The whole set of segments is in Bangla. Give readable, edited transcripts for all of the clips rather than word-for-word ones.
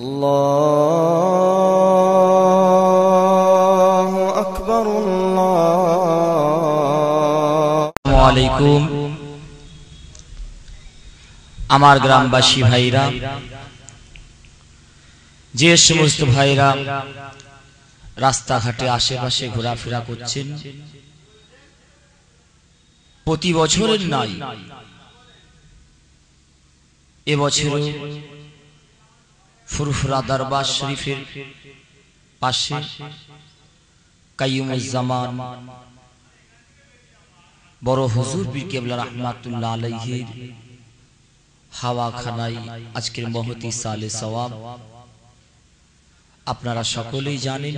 আল্লাহু আকবার আসসালামু আলাইকুম। আমার গ্রামবাসী ভাইরা, যে সমস্ত ভাইরা রাস্তাঘাটে আশেপাশে ঘোরাফেরা করছেন, প্রতি বছরের নাই এবছর ফুরফুরা দরবার শরীফের পাশে কাইয়ুমুজ্জামান বড় হুজুর পীর কেবলা রাহমাতুল্লাহ আলাইহির হাওয়াখানায় আজকের মহতি সালে সওয়াব আপনারা সকলেই জানেন।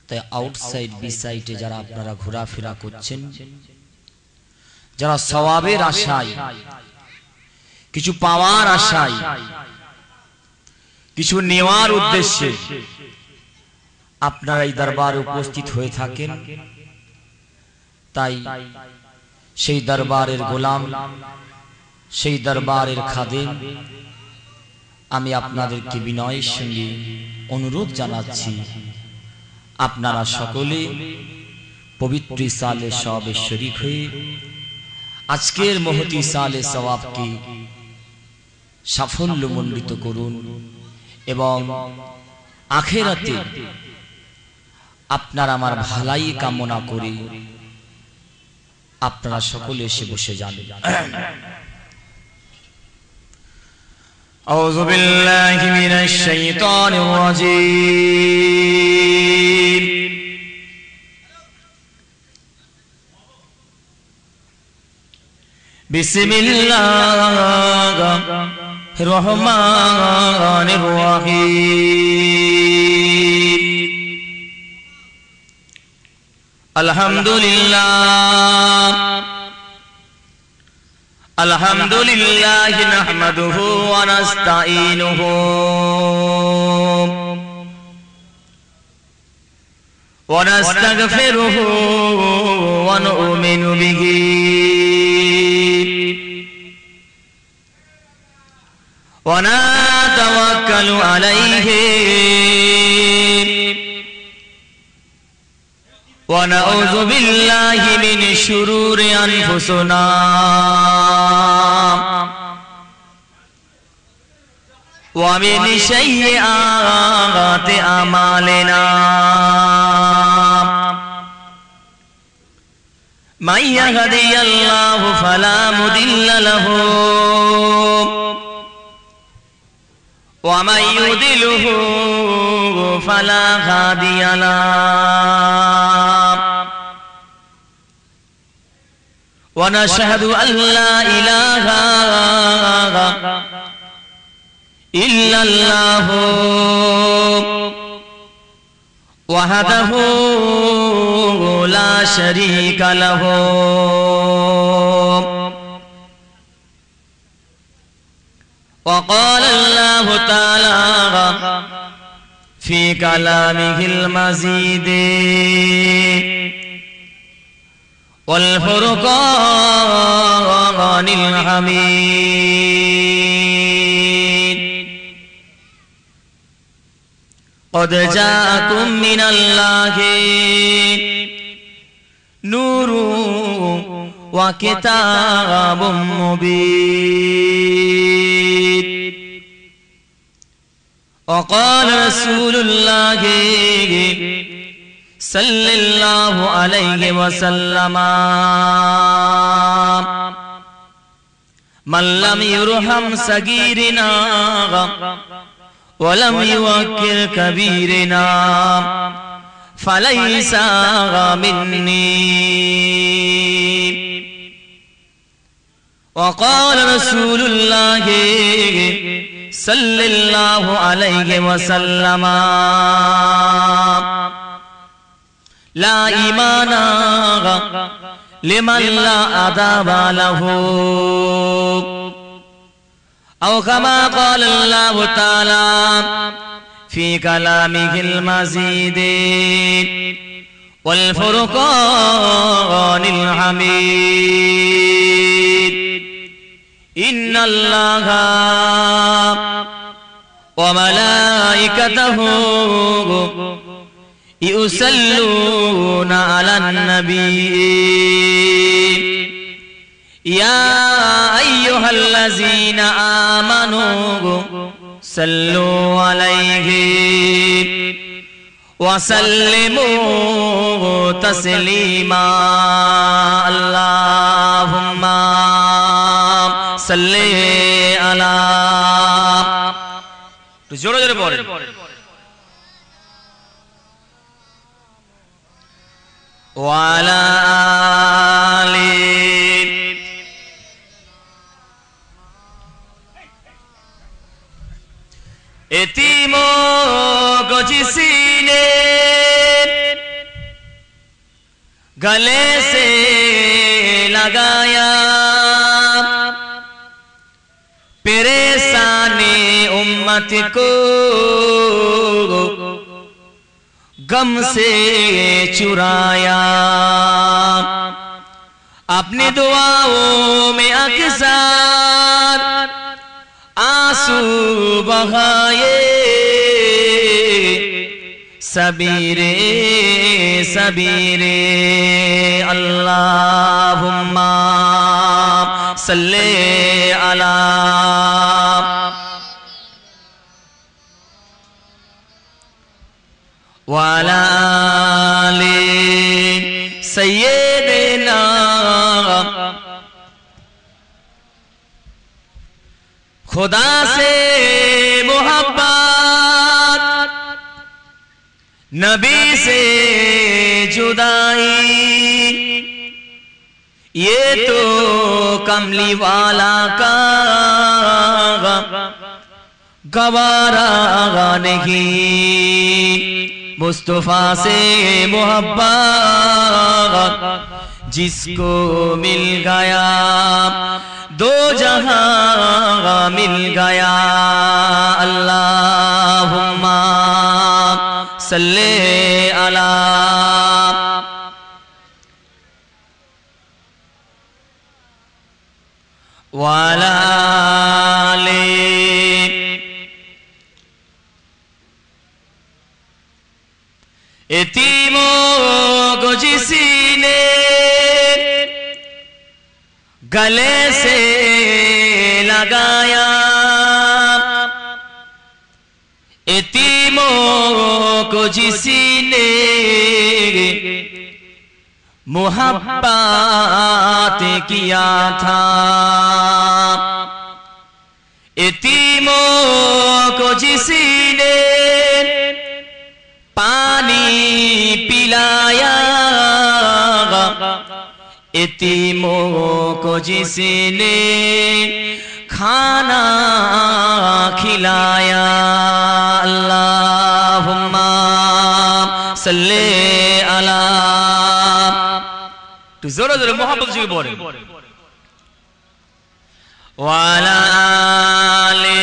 তাই আউটসাইড বিসাইডে যারা আপনারা ঘোরাফেরা করছেন, যারা সওয়াবের আশায়, কিছু পাওয়ার আশায়, কিছু নেওয়ার উদ্দেশ্যে আপনারা এই দরবারে উপস্থিত হয়ে থাকেন, তাই সেই দরবারের গোলাম, সেই দরবারের খাদেম আমি আপনাদেরকে বিনয়ের সঙ্গে অনুরোধ জানাচ্ছি, আপনারা সকলে পবিত্র সালে সওয়াবে শরীক হয়ে আজকের মহতি সালে সওয়াবকে সাফল্যমণ্ডিত করুন এবং আখিরাতে আপনার আমার ভালাই কামনা করে আপনারা সকলে এসে বসে যান। আউযু বিল্লাহি মিনাশ শাইতানির রাজীম। বিসমিল্লাহির রহমানির রহিম। আলহামদুলিল্লাহ আলহামদুলিল্লাহি নাহমাদুহু ওয়া নাস্তাঈনুহু ওয়া নাস্তাগফিরুহু ওয়া নু'মিনু বিহি ওয়া নাতাওয়াক্কালু আলাইহি ওয়া নাউযু বিল্লাহি মিন শুরুরি আনফুসিনা ওয়া মিন সাইয়্যাতি আমালিনা মান ইয়াহদিয়াল্লাহু ফালা মুদিল্লা লাহু ওয়া মান ইউদিলহু ফালা হাদিয়া লাহু ওয়া নাশহাদু আল্লা ইলাহা ইল্লাল্লাহু ওয়াহদাহু লা শারীকা লাহু ওয়া ক্বালা আল্লাহু তাআলা ফি কালামিহিল মাজিদ ওয়াল ফুরকানিল হামিদ। قد جاءكم من الله نور وكتاب مبين وقال رسول الله صلى الله عليه وسلم من لم يرحم صغيرنا ولم يوقر كبيرنا فليس مني وقال رسول الله صلى الله عليه وسلم لا إيمان لمن لا أدب له أو كما قال الله تعالى في كلامه المزيد والفرقان الحميد إن الله وملائكته يصلون على النبي يا أيها الذين آمنوا صلوا عليه وسلموا تسليما اللهم صل على জোরে জোরে পড়েন ওয়ালা আলি यतीमों को जिसने गले से लगाया परेशानी उम्मत को गम से चुराया अपनी दुआओं में अक्सर आंसू बहाए सबीरे सबीरे अल्लाहुम्मा सल्ले अला वाला आले सय्यदना खुदा से मोहब्बत नबी से जुदाई ये तो कमली वाला का गवारा नहीं मुस्तफा से मोहब्बत जिसको मिल गया दो जहां मिल गया अल्लाहुम्मा सल्ले अला वाला आले यतीमों को जिसने गले से लगाया यतीमों को जिसने मुहब्बत किया था यतीमों को जिसने पानी पिलाया यतीमों को जिसने खाना खिलाया अल्लाहुम्मा सल्ले अला तो जोरे जोरे मोहब्बत से बोले वाला आले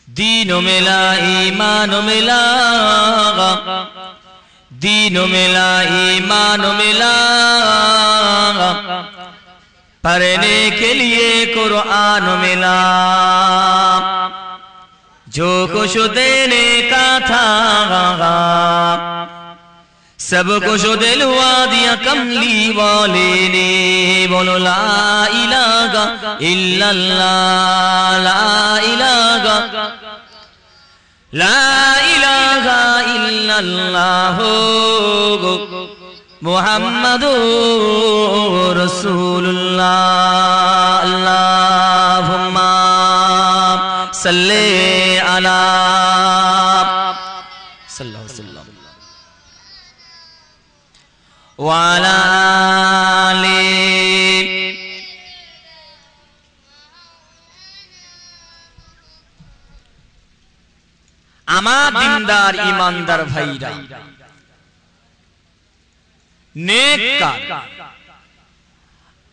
दीनों मिला ईमानों मिला दीनों मिला ईमानों मिला पढ़ने के लिए कुरान मिला जो कुछ देने का था सब कुछ दिलवा दिया कमली वाले ने बोलो ला इलाहा इल्लल्लाह ला इलाहा इल्लल्लाह मुहम्मदुर रसूलुल्लाह अल्लाहुम्मा सल्ले अला सल्लल्लाहु अलैहि वसल्लम वाला आले আমার দিনদার ইমানদার ভাইরা নেককার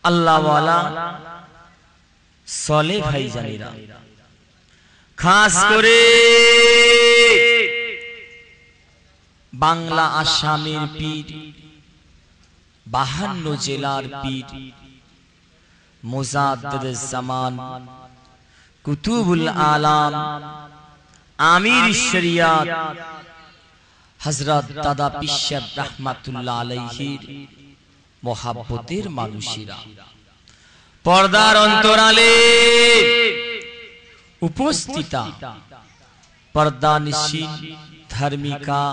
আল্লাহওয়ালা সলে ভাইজানেরা খাস করে বাংলা আসামের পীর 52 জেলার পীর মুজাদ্দিদুজ জামান, কুতুবুল আলাম, আমির শরিয়াত হযরত দাদা পীর সাহেব রাহমাতুল্লাহ আলাইহির মোহাব্বতের মানুষেরা, পর্দার অন্তরালে উপস্থিতা পর্দানিশীন ধার্মিকা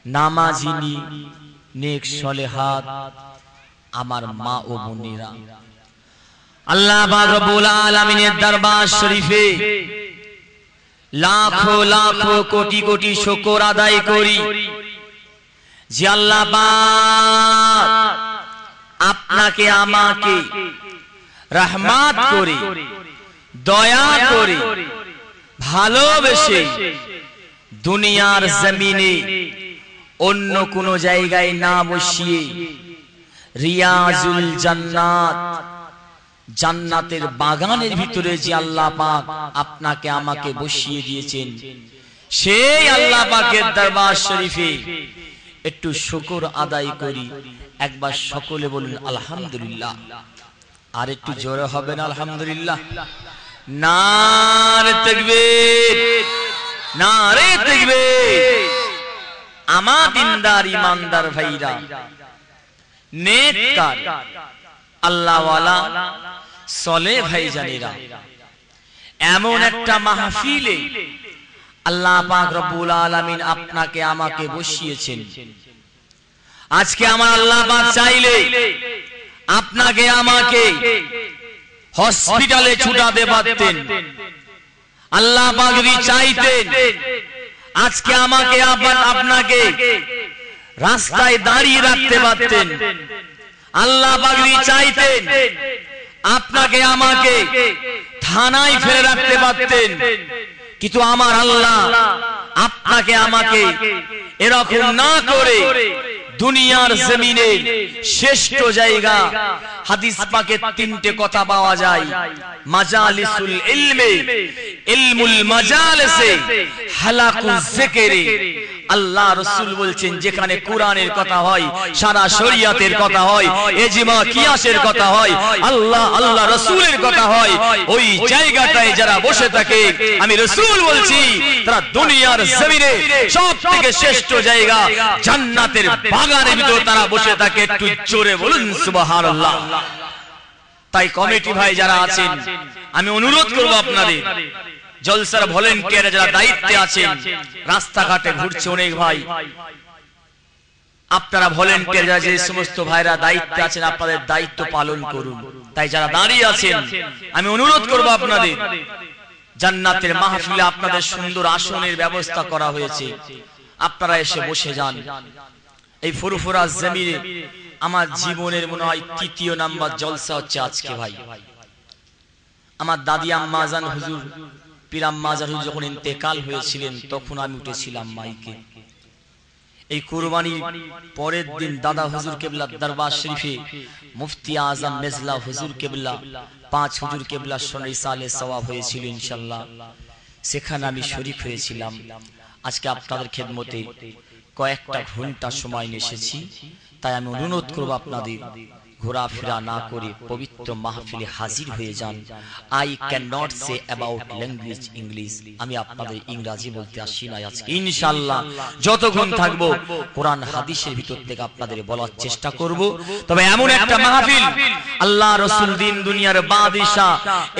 নামাজিনী নেক সলেহাত আমার মা ও বোনেরা, আল্লাহ পাক রব্বুল আলামিনের দরবার শরীফে লাখো লাখো কোটি কোটি শুকর আদায় করি যে আল্লাহ পাক আপনাকে আমাকে রহমত করে দয়া করে ভালোবেসে দুনিয়ার জমিনে অন্য কোন জায়গায় না বসিয়ে রিয়াজুল জান্নাত জান্নাতের বাগানের ভিতরে যে আল্লাহ পাক আপনাকে আমাকে বসিয়ে দিয়েছেন, সেই আল্লাহ পাকের দরবার শরীফে একটু শুকর আদায় করি। একবার সকলে বলুন আলহামদুলিল্লাহ। আর একটু জোরে হবে না আলহামদুলিল্লাহ? নারে তাকবীর, নারে তাকবীর। আমার দিনদার ইমানদার ভাইরা, নেককার আল্লাহওয়ালা সলে ভাইজানেরা, এমন একটা মাহফিলে আল্লাহ পাক রব্বুল আলামিন আপনাকে আমাকে বসিয়েছেন। আজকে আমার আল্লাহ পাক চাইলে আপনাকে আমাকে হসপিটালে ছুটাতে পারতেন। আল্লাহ পাক যদি চাইতেন আজকে আমাকে আপনাকে রাস্তায় দাঁড়িয়ে রাখতে পারতেন। আল্লাহ পাক যদি চাইতেন আপনাকে আমাকে থানায় ফেলে রাখতে পারতেন। কিন্তু আমার আল্লাহ আপনাকে আমাকে এরকম না করে দুনিয়ার জমিনে শ্রেষ্ঠ জায়গা, হাদিস পাকে তিনটে কথা পাওয়া যায়, মাজালিসুল ইলমে, ইলমুল মাজালিসে, হালাকুল যিকরে। আল্লাহ রাসূল বলছেন যেখানে কোরআনের কথা হয়, সারা শরীয়তের কথা হয়, ইজমা কিয়াসের কথা হয়, আল্লাহ রাসূলের কথা হয়, ওই জায়গাটায় যারা বসে থাকে আমি রাসূল বলছি তারা দুনিয়ার জমিনে সবথেকে শ্রেষ্ঠ জায়গা জান্নাতের বাগানের ভিতর তারা বসে থাকে। একটু জোরে বলুন সুবহানাল্লাহ। তাই কমিটি ভাই যারা আছেন আমি অনুরোধ করব আপনাদের, জলসার ভলেন্টিয়ার যারা দায়িত্বে আছেন, রাস্তাঘাটে ঘুরছে অনেক ভাই, আপনারা ভলেন্টিয়ার যারা যে সমস্ত ভাইরা দায়িত্বে আছেন আপনাদের দায়িত্ব পালন করুন। তাই যারা দাঁড়িয়ে আছেন আমি অনুরোধ করব আপনাদের, জান্নাতের মাহফিলে আপনাদের সুন্দর আসনের ব্যবস্থা করা হয়েছে, আপনারা এসে বসে যান। এই ফুরফুরা জমিনে আমার জীবনের মনে হয় তৃতীয় নাম্বার জলসা হচ্ছে আজকে ভাই। আমার দাদি আম্মা জান হুজুর, পীর আম্মা জান হুজুর যখন ইন্তেকাল হয়েছিলেন তখন আমি উঠেছিলাম মাইকে। এই কুরবানির পরের দিন দাদা হুজুর কেবলা দরবার শরীফে মুফতি আজম মেজলা হুজুর কেবলা 5 হুজুর কেবলা শরীর সালে সওয়াব হয়েছিল ইনশাআল্লাহ, সেখানে আমি শরীক হয়েছিলাম। আজকে আপনাদের খেদমতে কয়েকটা ঘন্টা সময় এসেছি। তাই আমি অনুরোধ করব আপনাদের ঘোরাফেরা না করে পবিত্র মাহফিলে হাজির হয়ে যান। I can not say about language English, আমি আপনাদের ইংরেজি বলতে আসি না। আজকে ইনশাআল্লাহ যতক্ষণ থাকবো কোরআন হাদিসের ভিতর থেকে আপনাদের বলার চেষ্টা করব। তবে এমন একটা মাহফিল আল্লাহ রাসূল দিন দুনিয়ার বাদশা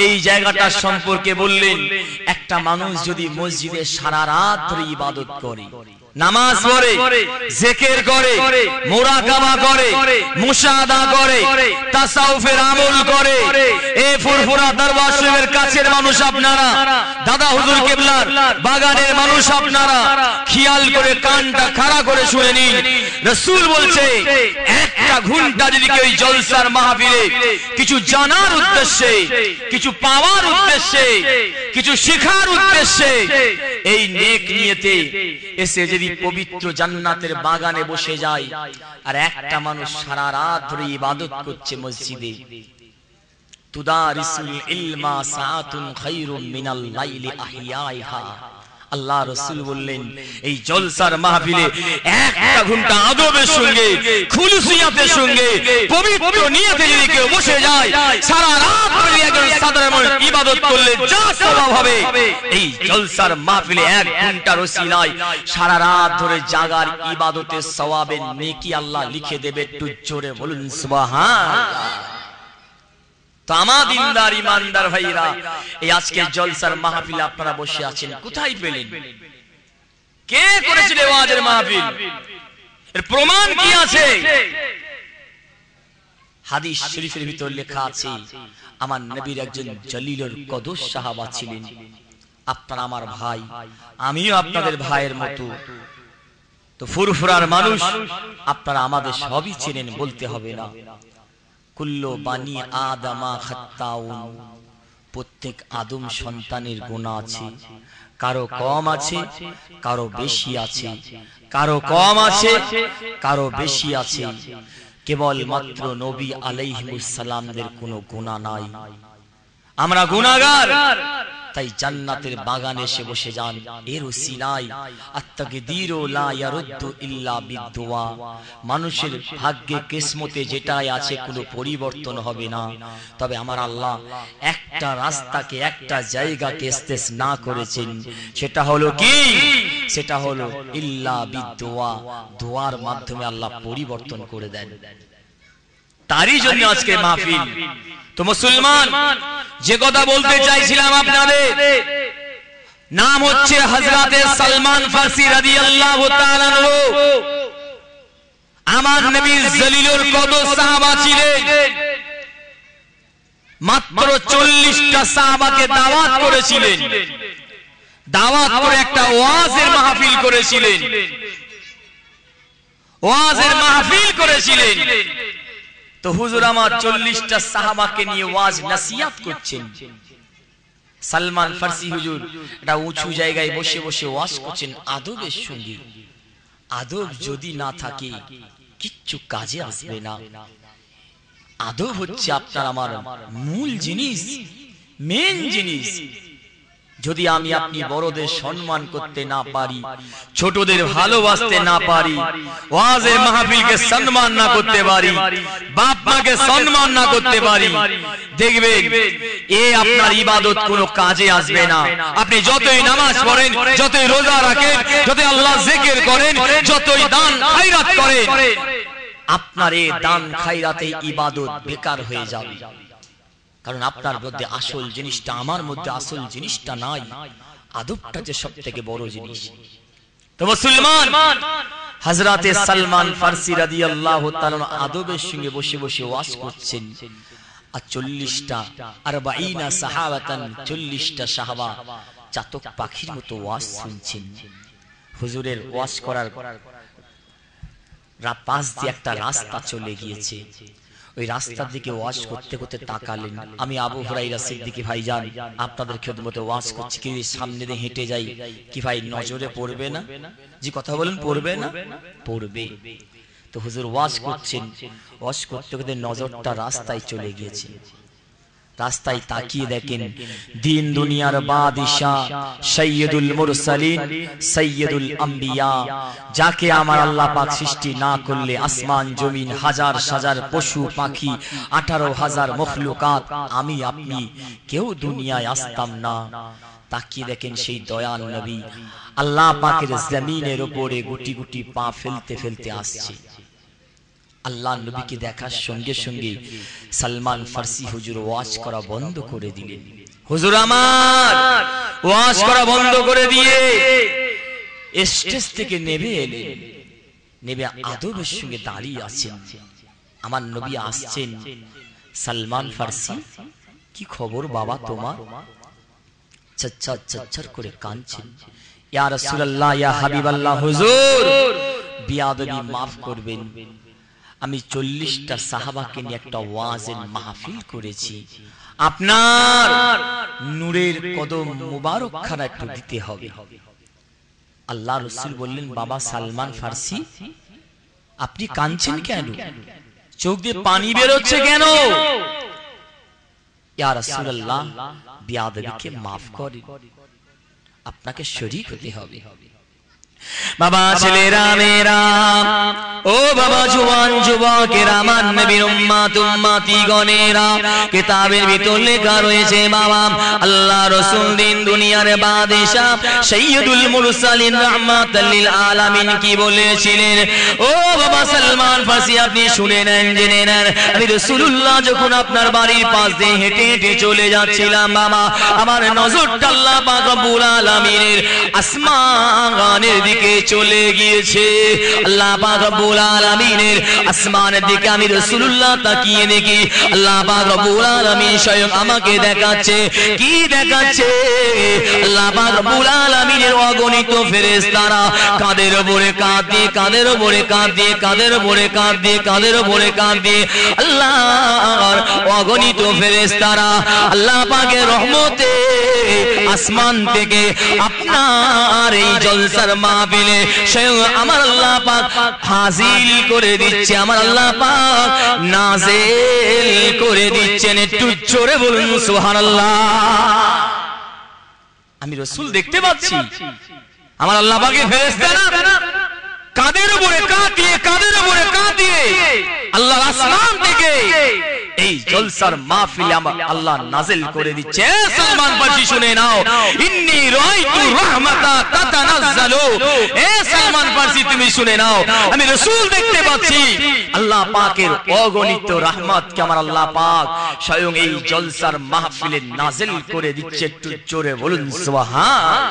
এই জায়গাটা সম্পর্কে বললেন, একটা মানুষ যদি মসজিদে সারা রাত ধরে ইবাদত করে, নামাজ পড়ে, জিকির করে, মুরাকাবা করে, মুশাহাদা করে, তাসাউফের আমল করে, এই ফুরফুরা দরবার শরীফের কাছের মানুষ আপনারা, দাদা হুজুর কিবলার বাগানের মানুষ আপনারা খেয়াল করে কানটা খাড়া করে শুনে নিন। রাসূল বলছে একটা ঘন্টা যদি কেউ জলসার মাহফিলে কিছু জানার উদ্দেশ্যে, কিছু পাওয়ার উদ্দেশ্যে, কিছু শেখার উদ্দেশ্যে এই নেক নিয়তে এসে যদি পবিত্র জান্নাতের বাগানে বসে যায়, আর একটা মানুষ সারা রাত ধরে ইবাদত করছে মসজিদে, তুদারিসুল ইলমা সাআতুন খায়রুম মিনাল লাইলি আহিয়াইহা, আল্লাহ রাসূল বললেন এই জলসার মাহফিলে একটা ঘন্টা আদবের সঙ্গে খুলুসিয়াতের সঙ্গে পবিত্র নিয়তে যদি কেউ বসে যায় সারা রাত ধরে একজন সাধারণ ইবাদত করলে যা সওয়াব হবে এই জলসার মাহফিলে এক ঘন্টার ওসিলায় সারা রাত ধরে জাগার ইবাদতের সওয়াবের নেকি আল্লাহ লিখে দেবে। একটু জোরে বলুন সুবহানাল্লাহ। তো আমার দিনদার ইমানদার ভাইরা, এই আজকে জলসার মাহফিলে আপনারা বসে আছেন, কোথায় পেলেন? কে করেছিল ওয়াজের মাহফিল? এর প্রমাণ কি আছে? হাদিস শরীফের ভিতর লেখা আছে আমার নবীর একজন জলিলুল কদর সাহাবা ছিলেন। আপনারা আমার ভাই, আমিও আপনাদের ভাইয়ের মতো। তো ফুরফুরার মানুষ, আপনারা আমাদের সবই চেনেন, বলতে হবে না। কুল্লু বানি আদামা খাত্তাউন, প্রত্যেক আদম সন্তানের গুনাহ আছে, কারো কম আছে কারো বেশি আছে, কারো কম আছে কারো বেশি আছে। কেবল মাত্র নবী আলাইহিস সালামদের কোনো গুনাহ নাই। আমরা গুনাহগার, তাই জান্নাতের বাগানে এসে বসে যান। এর ওসিলায় আত-তাকদীরু লা ইয়ারুদ্দু ইল্লা বিদ-দুআ, মানুষের ভাগ্যে কিসমতে যেটাই আছে কোনো পরিবর্তন হবে না। তবে আমার আল্লাহ একটা রাস্তাকে, একটা জায়গাকে ইস্তেসনা করেছেন, সেটা হলো কি? সেটা হলো ইল্লা বিদ-দুআ, দোয়ার মাধ্যমে আল্লাহ পরিবর্তন করে দেন। তারই জন্য আজকে মাহফিল। তো মুসলমান, যে কথা বলতে চাইছিলাম আপনাদের, নাম হচ্ছে হযরতে সালমান ফারসি রাদিয়াল্লাহু তাআলা আনহু। আমার নবীর জলিলুল কদর সাহাবা ছিলেন। মাত্র 40টা সাহাবাকে দাওয়াত করেছিলেন, দাওয়াত করে একটা ওয়াজের মাহফিল করেছিলেন, ওয়াজের মাহফিল করেছিলেন। তো হুজুর আমার 40টা সাহাবাকে নিয়ে ওয়াজ নসিহত করছেন। সালমান ফারসি হুজুর একটা উঁচু জায়গায় বসে বসে ওয়াজ করছেন আদবের সঙ্গে। আদব যদি না থাকে কিচ্ছু কাজে আসবে না। আদব হচ্ছে আপনার আমার মূল জিনিস, মেন জিনিস। যদি আমি আপনি বড়দের সম্মান করতে না পারি, ছোটদের ভালোবাসতে না পারি, ওয়াজের মাহফিলকে সম্মান না করতে পারি, বাপ মাকে সম্মান না করতে পারি, দেখবেন এ আপনার ইবাদত কোনো কাজে আসবে না। আপনি যতই নামাজ পড়েন, যতই রোজা রাখেন, যতই আল্লাহ জিকির করেন, যতই দান খায়রাত করেন, আপনার এই দান খায়রাতে ইবাদত বেকার হয়ে যাবে। কারণ আপনার মধ্যে আসল জিনিসটা, আমার মধ্যে আসল জিনিসটা নাই। আদবটা যে সবথেকে বড় জিনিস। তো মুসলমান, হযরতে সালমান ফারসি রাদিয়াল্লাহু তাআলা আদবের সঙ্গে বসে বসে ওয়াজ করছেন। আর 40টা 40 সাহাবাতান, 40টা সাহাবা চাতক পাখির মতো ওয়াজ শুনছেন। হুজুরের ওয়াজ করার পাশ দিয়ে একটা রাস্তা চলে গিয়েছে। ওই রাস্তার দিকে ওয়াজ করতে করতে তাকালেন। আমি আবু হুরায়রা সিদ্দিকী ভাইজান আপনাদের খেদমতে ওয়াজ করছি, কি সামনে দিয়ে হেঁটে যাই, কি ভাই নজরে পড়বে না? যে কথা বলেন, পড়বে না? পড়বে। তো হুজুর ওয়াজ করছেন, ওয়াজ করতে করতে নজরটা রাস্তায় চলে গিয়েছে। রাস্তায় তাকিয়ে দেখেন দিন দুনিয়ার বাদশা সাইয়্যিদুল মুরসালিন, সাইয়্যিদুল আম্বিয়া, যাকে আমার আল্লাহ পাক সৃষ্টি না করলে আসমান জমিন, হাজার হাজার পশু পাখি, 18,000 মখলুকাত, আমি আপনি কেউ দুনিয়ায় আসতাম না। তাকিয়ে দেখেন সেই দয়াল নবী আল্লাহ পাকের জমিনের উপরে গুটি গুটি পা ফেলতে ফেলতে আসছে। আল্লাহ নবীকে দেখার সঙ্গে সঙ্গে সালমান ফারসি হুজুর ওয়াজ করা বন্ধ করে দিলেন। হুজুর আমার ওয়াজ করা বন্ধ করে দিয়ে স্টেজ থেকে নেমে এলেন। নেমে আদবের সঙ্গে দাঁড়িয়ে আছেন। আমার নবী আসছেন। সালমান ফারসি, কি খবর বাবা তোমার? চচ্চর চচ্চর করে কাঁদছেন। ইয়া রাসূলুল্লাহ, ইয়া হাবিবাল্লাহ, হুজুর বিয়াদবি মাফ করবেন, আমি 40টা সাহাবাকে নিয়ে একটা ওয়াজের মাহফিল করেছি, আপনার নূরের কদম মুবারক খানা একটু দিতে হবে। আল্লাহ রাসূল বললেন, বাবা সালমান ফারসি, আপনি কাঁদছেন কেন? চোখ দিয়ে পানি বের হচ্ছে কেন? ইয়া রাসূলুল্লাহ, বিয়াদবিকে মাফ করেন। আপনাকে শরীক হতে হবে। বাবা ছেলেরা মেয়েরা, ও বাবা জওয়ান যুবকেরা, আমার নবীর উম্মত উম্মতি গণেরা, কিতাবের ভিতর লেখা রয়েছে বাবা আল্লাহ রাসূল দিন দুনিয়ার বাদশা সাইয়্যিদুল মুরসালিন রাহমাতাল লিল আলামিন কি বলেছিলেন। ও বাবা সালমান ফারসি, আপনি শুনে নেন, জেনে নেন। আমি রাসূলুল্লাহ যখন আপনার বাড়ির পাশ দিয়ে হেঁটে হেঁটে চলে যাচ্ছিলাম বাবা, আমার নজরটা আল্লাহ পাক রব্বুল আলামিনের আসমানের দিকে চলে গিয়েছে। আল্লাহ পাক রব্বুল আলামিনের আসমানের দিকে আমি রাসূলুল্লাহ তাকিয়ে দেখি আল্লাহ পাক রব্বুল আলামিন স্বয়ং আমাকে দেখাচ্ছে। কি দেখাচ্ছে? আল্লাহ পাক রব্বুল আলামিনের অগণিত ফেরেশতারা কাঁধের উপরে কাঁধ দিয়ে, কাঁধের উপরে কাঁধ দিয়ে, কাঁধের উপরে কাঁধ দিয়ে, কাঁধের উপরে কাঁধ দিয়ে আল্লাহর অগণিত ফেরেশতারা আল্লাহ পাকের রহমতে আসমান থেকে আপনার এই জলসার মাহফিলে স্বয়ং আমার আল্লাহ পাক হাজির করে দিচ্ছে, আমার আল্লাহ পাক নাজিল করে দিচ্ছেন। একটু জোরে বলুন সুবহানাল্লাহ। আমি রাসূল দেখতে পাচ্ছি, আমার আল্লাহ পাকের ফেরেশতারা কাঁধের উপরে কাঁধ দিয়ে, কাঁধের উপরে কাঁধ দিয়ে আল্লাহর আসমান থেকে এই জলসার মাহফিলে আমার আল্লাহ নাজিল করে দিচ্ছে। সালমান ফারসি শুনে নাও, ইন্নী রাআইতু রাহমাতা তাতানাজ্জালু। এ সালমান ফারসি তুমি শুনে নাও, আমি রাসূল দেখতে পাচ্ছি আল্লাহ পাকের অগণিত রহমতকে আমার আল্লাহ পাক স্বয়ং এই জলসার মাহফিলে নাজিল করে দিচ্ছে। একটু জোরে বলুন সুবহান।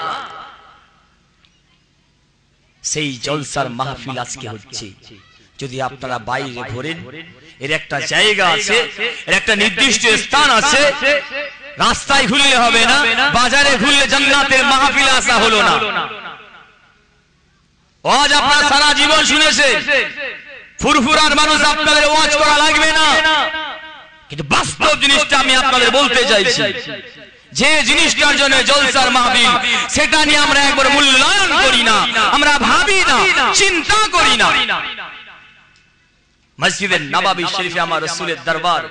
সেই জলসার মাহফিল আজকে হচ্ছে। যদি আপনারা বাইরে ঘোরেন, এর একটা জায়গা আছে, এর একটা নির্দিষ্ট স্থান আছে। রাস্তায় ঘুরলে হবে না, বাজারে ঘুরলে জান্নাতের মাহফিলে আসা হলো না। ওয়াজ আপনারা সারা জীবন শুনেছেন, ফুরফুরার মানুষ আপনাদের ওয়াজ করা লাগবে না, কিন্তু বাস্তব জিনিসটা আমি আপনাদের বলতে চাইছি। যে জিনিসটার জন্য জলসার মাহফিল, সেটা নিয়ে আমরা একবার মূল্যায়ন করি না, আমরা ভাবি না, চিন্তা করি না। মসজিদে নববী শরীফে আমার রাসূলের দরবার,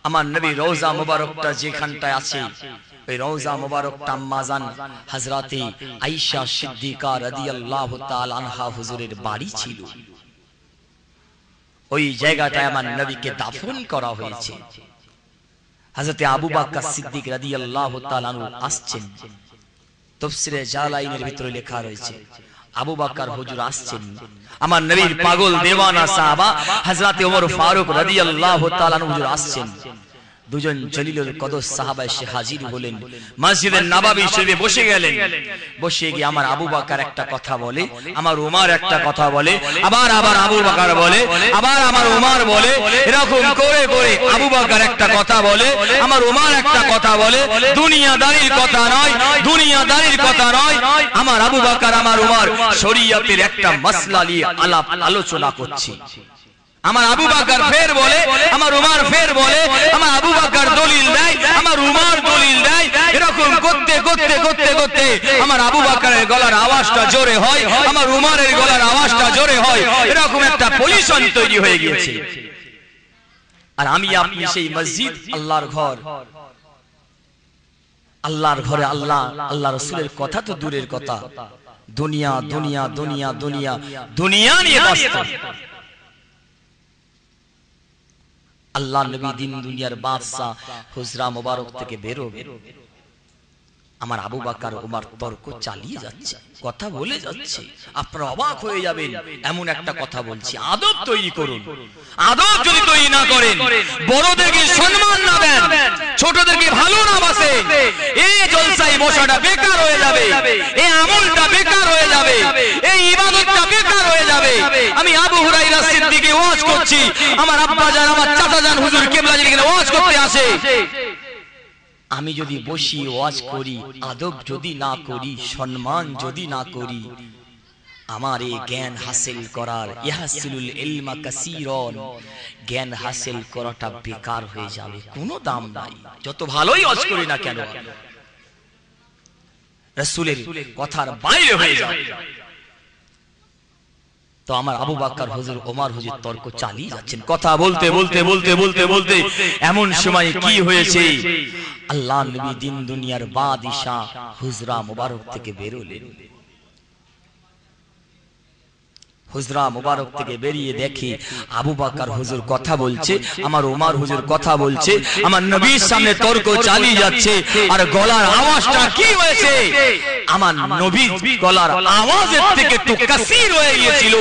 আমার নবী রওজা মুবারকটা যেখানটায় আছে, ওই রওজা মুবারকটা আম্মা জান হযরতে আয়েশা সিদ্দিকা রাদিয়াল্লাহু তাআলা আনহা হুজুরের বাড়ি ছিল। ওই জায়গাটায় আমার নবীকে দাফন করা হয়েছে। হযরতে আবু বকর সিদ্দিক রাদিয়াল্লাহু তাআলা আনহু আসছেন। তাফসীরে জালালাইনের ভিতরে লেখা রয়েছে আবু বকর হুজুর আসছেন, আমার নবীর পাগল দেওয়ানা সাহাবা হযরতে ওমর ফারুক রাদিয়াল্লাহু তাআলা আনহু হুজুর আসছেন। দুজন জলিলুল কদর সাহাবা এসে হাজির হলেন, মসজিদে নববী শরীফে বসে গেলেন। বসে গিয়ে আমার আবু বকর একটা কথা বলে, আমার ওমর একটা কথা বলে, আবার আবু বকর বলে, আবার আমার ওমর বলে, এরকম করে করে আবু বকর একটা কথা বলে, আমার ওমর একটা কথা বলে। দুনিয়াদারির কথা নয়, দুনিয়াদারির কথা নয়। আমার আবু বকর, আমার ওমর শরীয়তের একটা মাসলা নিয়ে আলাপ আলোচনা করছে। আমার আবু বকর ফের বলে, আমার ওমর ফের বলে, আমার আবু বকর দলিল দেয়, আমার ওমর দলিল দেয়। এরকম করতে করতে করতে করতে আমার আবু বকরের গলার আওয়াজটা জোরে হয়, আমার ওমরের গলার আওয়াজটা জোরে হয়। এরকম একটা পলিশন তৈরি হয়ে গিয়েছে। আর আমি আপনি সেই মসজিদ, আল্লাহর ঘর, আল্লাহর ঘরে আল্লাহ, আল্লাহ রাসূলের কথা তো দূরের কথা, দুনিয়া দুনিয়া দুনিয়া দুনিয়া দুনিয়া নিয়ে ব্যস্ত। আল্লাহ নবী দিন দুনিয়ার বাদশা হুজরা মুবারক থেকে বেরোবে, আমার আবু বকর ওমর তর্ক চালিয়ে যাচ্ছে, কথা বলে যাচ্ছে। আপনারা অবাক হয়ে যাবেন, এমন একটা কথা বলছি। আদব তৈরি করুন। আদব যদি তৈরি না করেন, বড়দেরকে সম্মান না দেন, ছোটদেরকে ভালো না বাসে, এই জলসায় বসাটা বেকার হয়ে যাবে, এই আমলটা বেকার হয়ে যাবে, এই ইবাদতটা বেকার হয়ে যাবে। আমি আবু হুরায়রা সিদ্দিকী ওয়াজ করছি, আমার আব্বা জান, আমার চাচা জান হুজুর কিবলা যিনি এখানে ওয়াজ করতে আসে, আমি যদি বসি ওয়াজ করি, আদব যদি না করি, সম্মান যদি না করি, আমার এই জ্ঞান হাসিল করার, ইয়াহসিলুল ইলমা কাসীরান, জ্ঞান হাসিল করাটা বেকার হয়ে যাবে, কোনো দাম নাই। যত ভালোই ওয়াজ করি না কেন, রাসূলের কথার বাইরে হয়ে যাবে। তো আমার আবু বকর হুজুর, ওমর হুজুর তর্ক চালিয়ে যাচ্ছেন, কথা বলতে বলতে বলতে বলতে বলতে এমন সময় কি হয়েছে, আল্লাহ নবী দিন দুনিয়ার বাদশা হুজরা মুবারক থেকে বেরোলেন। হুজরা মুবারক থেকে বেরিয়ে দেখি আবু বকর হুজুর কথা বলছে, আমার ওমর হুজুর কথা বলছে, আমার নবীর সামনে তর্ক চালিয়ে যাচ্ছে। আর গলার আওয়াজটা কি হয়েছে, আমার নবীর গলার আওয়াজের থেকে একটু কাসির হয়ে গিয়েছিল,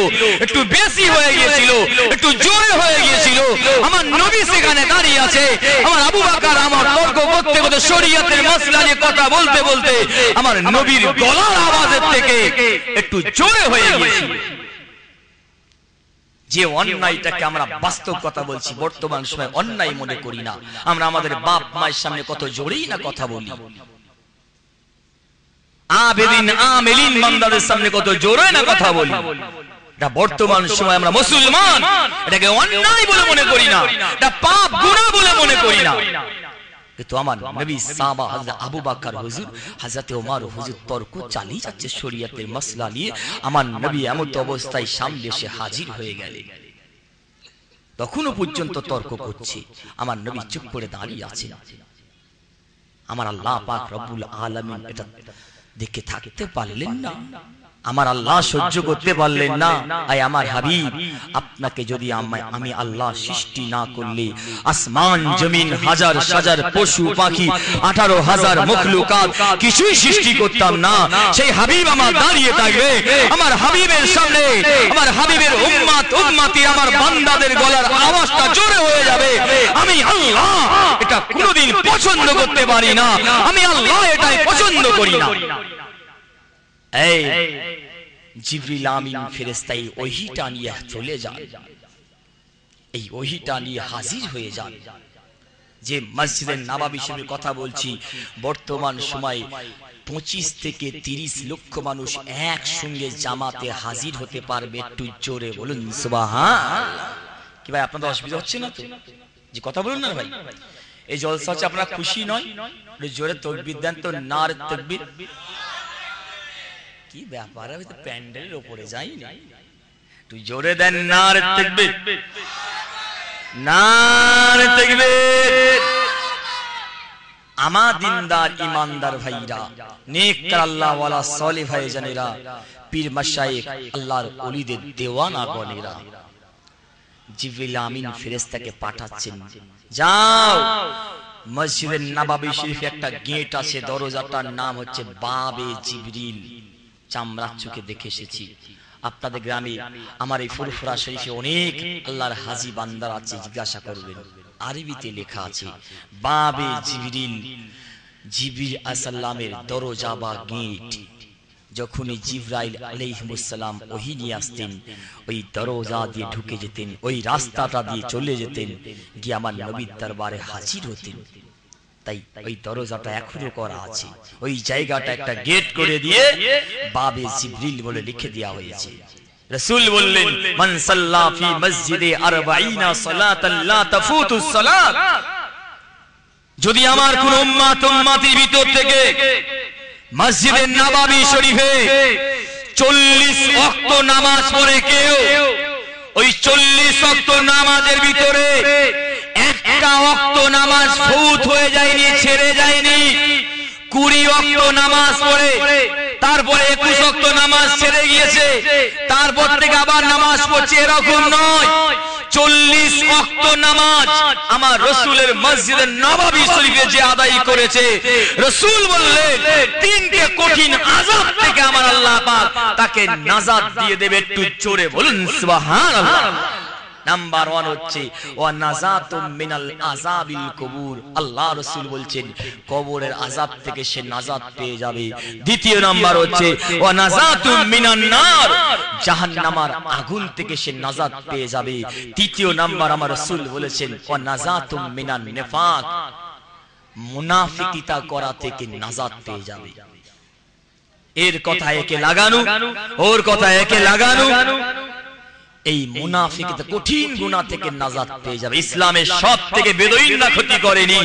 একটু বেশি হয়ে গিয়েছিল, একটু জোরে হয়ে গিয়েছিল। আমার নবী সেখানে দাঁড়িয়ে আছে, আমার আবু বকর আমার তর্ক করতে করতে শরীয়তের মাসলা নিয়ে কথা বলতে বলতে আমার নবীর গলার আওয়াজের থেকে একটু জোরে হয়ে গিয়েছিল। যে অন্যায়টাকে আমরা বাস্তব কথা বলছি, বর্তমান সময় অন্যায় মনে করি না, আমরা আমাদের বাপ মায়ের সামনে কত জোরেই না কথা বলি, আবেদিন আমেলিন বান্দাদের সামনে কত জোরে না কথা বলি। এটা বর্তমান সময় আমরা মুসলমান, এটাকে অন্যায় বলে মনে করি না, এটা পাপ গুনাহ বলে মনে করি না। কিন্তু আমার নবী সাহাবা হযরত আবু বকর হুজুর, হযরত ওমর হুজুর তর্ক চালিয়ে যাচ্ছে শরীয়তের মাসলা নিয়ে। আমার নবী এমন অবস্থায় সামনে এসে হাজির হয়ে গেলেন, তখনও পর্যন্ত তর্ক করছে, আমার নবী চুপ করে দাঁড়িয়ে আছেন। আমার আল্লাহ পাক রব্বুল আলামিন এটা দেখে থাকতে পারলেন না, আমার আল্লাহ সহ্য করতে পারলেন না। আয় আমার হাবিব, আপনাকে যদি আমি আল্লাহ সৃষ্টি না করলে আসমান জমিন হাজার হাজার পশু পাখি 18,000 মখলুকাত কিছুই সৃষ্টি করতাম না, সেই হাবিব আমার দাঁড়িয়ে থাকবে, আমার হাবিবের সামনে আমার হাবিবের উম্মত উম্মতি আমার বান্দাদের গলার আওয়াজটা জোরে হয়ে যাবে। আমি আল্লাহ এটা কোনোদিন পছন্দ করতে পারি না, আমি আল্লাহ এটাই পছন্দ করি না। এই জিবরিল আমিন ফেরেশতা এই ওহীটা নিয়ে চলে যান, এই ওহীটা নিয়ে হাজির হয়ে যান। যে মসজিদে নববী শরীফের কথা বলছি, বর্তমান সময় 25 থেকে 30 লক্ষ মানুষ একসঙ্গে জামাতে হাজির হতে পারবে। একটু জোরে বলুন সুবহানাল্লাহ। কি ভাই আপনাদের অসুবিধা হচ্ছে না তো? যে কথা বলুন না ভাই, এই জলসা হচ্ছে আপনারা খুশি নয়? জোরে তাকবীর দেন তো, নারে তাকবীর। কি ব্যাপার, আমি তো প্যান্ডেলের উপরে যাই না, তুই জোরে দেন নারে তাকবীর, নারে তাকবীর। আমার দিনদার ইমানদার ভাইরা, নেককার আল্লাহ ওয়ালা সালেহ ভাইজানেরা, পীর মাশায়েখ আল্লাহর ওলিদের দেওয়ানা গণেরা, জিবরিল আমিন ফেরেশতাকে পাঠাচ্ছেন, যাও মসজিদে নববী শরীফে একটা গেট আছে, দরজাটার নাম হচ্ছে বাবে জিবরিল। চামড়ার চোখে দেখে এসেছি, আপনাদের গ্রামে আমার এই ফুরফুরা শরীফে অনেক আল্লাহর হাজী বান্দার আছে, জিজ্ঞাসা করবেন, আরবিতে লেখা আছে বাবে জিবরিল, জিবরিল আলাইহিসসালামের দরজা বা গেট। যখনই জিবরাইল আলাইহিস সালাম ওহী নিয়ে আসতেন, ওই দরজা দিয়ে ঢুকে যেতেন, ওই রাস্তাটা দিয়ে চলে যেতেন, গিয়ে আমার নবীর দরবারে হাজির হতেন। তাই ওই দরজাটা এখনো করা আছে, ওই জায়গাটা একটা গেট করে দিয়ে বাবে জিবরিল বলে লিখে দেওয়া হয়েছে। রাসূল বললেন, মান সাল্লা ফি মসজিদে 40 সালাতান লা তাফুতুস সালাত। যদি আমার কোন উম্মত উম্মতির ভিতর থেকে মসজিদে নববী শরীফে 40 ওয়াক্ত নামাজ পড়ে কেউ, ওই 40 ওয়াক্ত নামাজের ভিতরে একটা ওয়াক্ত নামাজ ফুত হয়ে যায়নি, ছেড়ে যায়নি, 20 ওয়াক্ত নামাজ পড়ে, তারপরে 21 ওয়াক্ত নামাজ ছেড়ে গিয়েছে, তারপর থেকে আবার নামাজ পড়ছে, এরকম নয়। 40 ওয়াক্ত নামাজ আমার রাসূলের মসজিদে নববী শরীফে যে আদায় করেছে, রাসূল বললেন তিনটে কঠিন আযাব থেকে আমার আল্লাহ পাক তাকে নাজাত দিয়ে দেবে। একটু জোরে বলুন সুবহানাল্লাহ। নাম্বার 1 হচ্ছে ওয়া নাজাতুম মিনাল আযাবিল কবুর। আল্লাহ রাসূল বলছেন কবরের আযাব থেকে সে নাজাত পেয়ে যাবে। দ্বিতীয় নাম্বার হচ্ছে ওয়া নাজাতুম মিনান নার, জাহান্নামের আগুন থেকে সে নাজাত পেয়ে যাবে। তৃতীয় নাম্বার আমার রাসূল বলেছেন ওয়া নাজাতুম মিনান নিফাক, মুনাফিকিতা করা থেকে নাজাত পেয়ে যাবে। এর কথা একে লাগানো, ওর কথা একে লাগানো, এই মুনাফিকতা কঠিন গুনাহ থেকে নাজাত পেয়ে যাবে। ইসলামের সব থেকে বেদঈনরা ক্ষতি করেনি,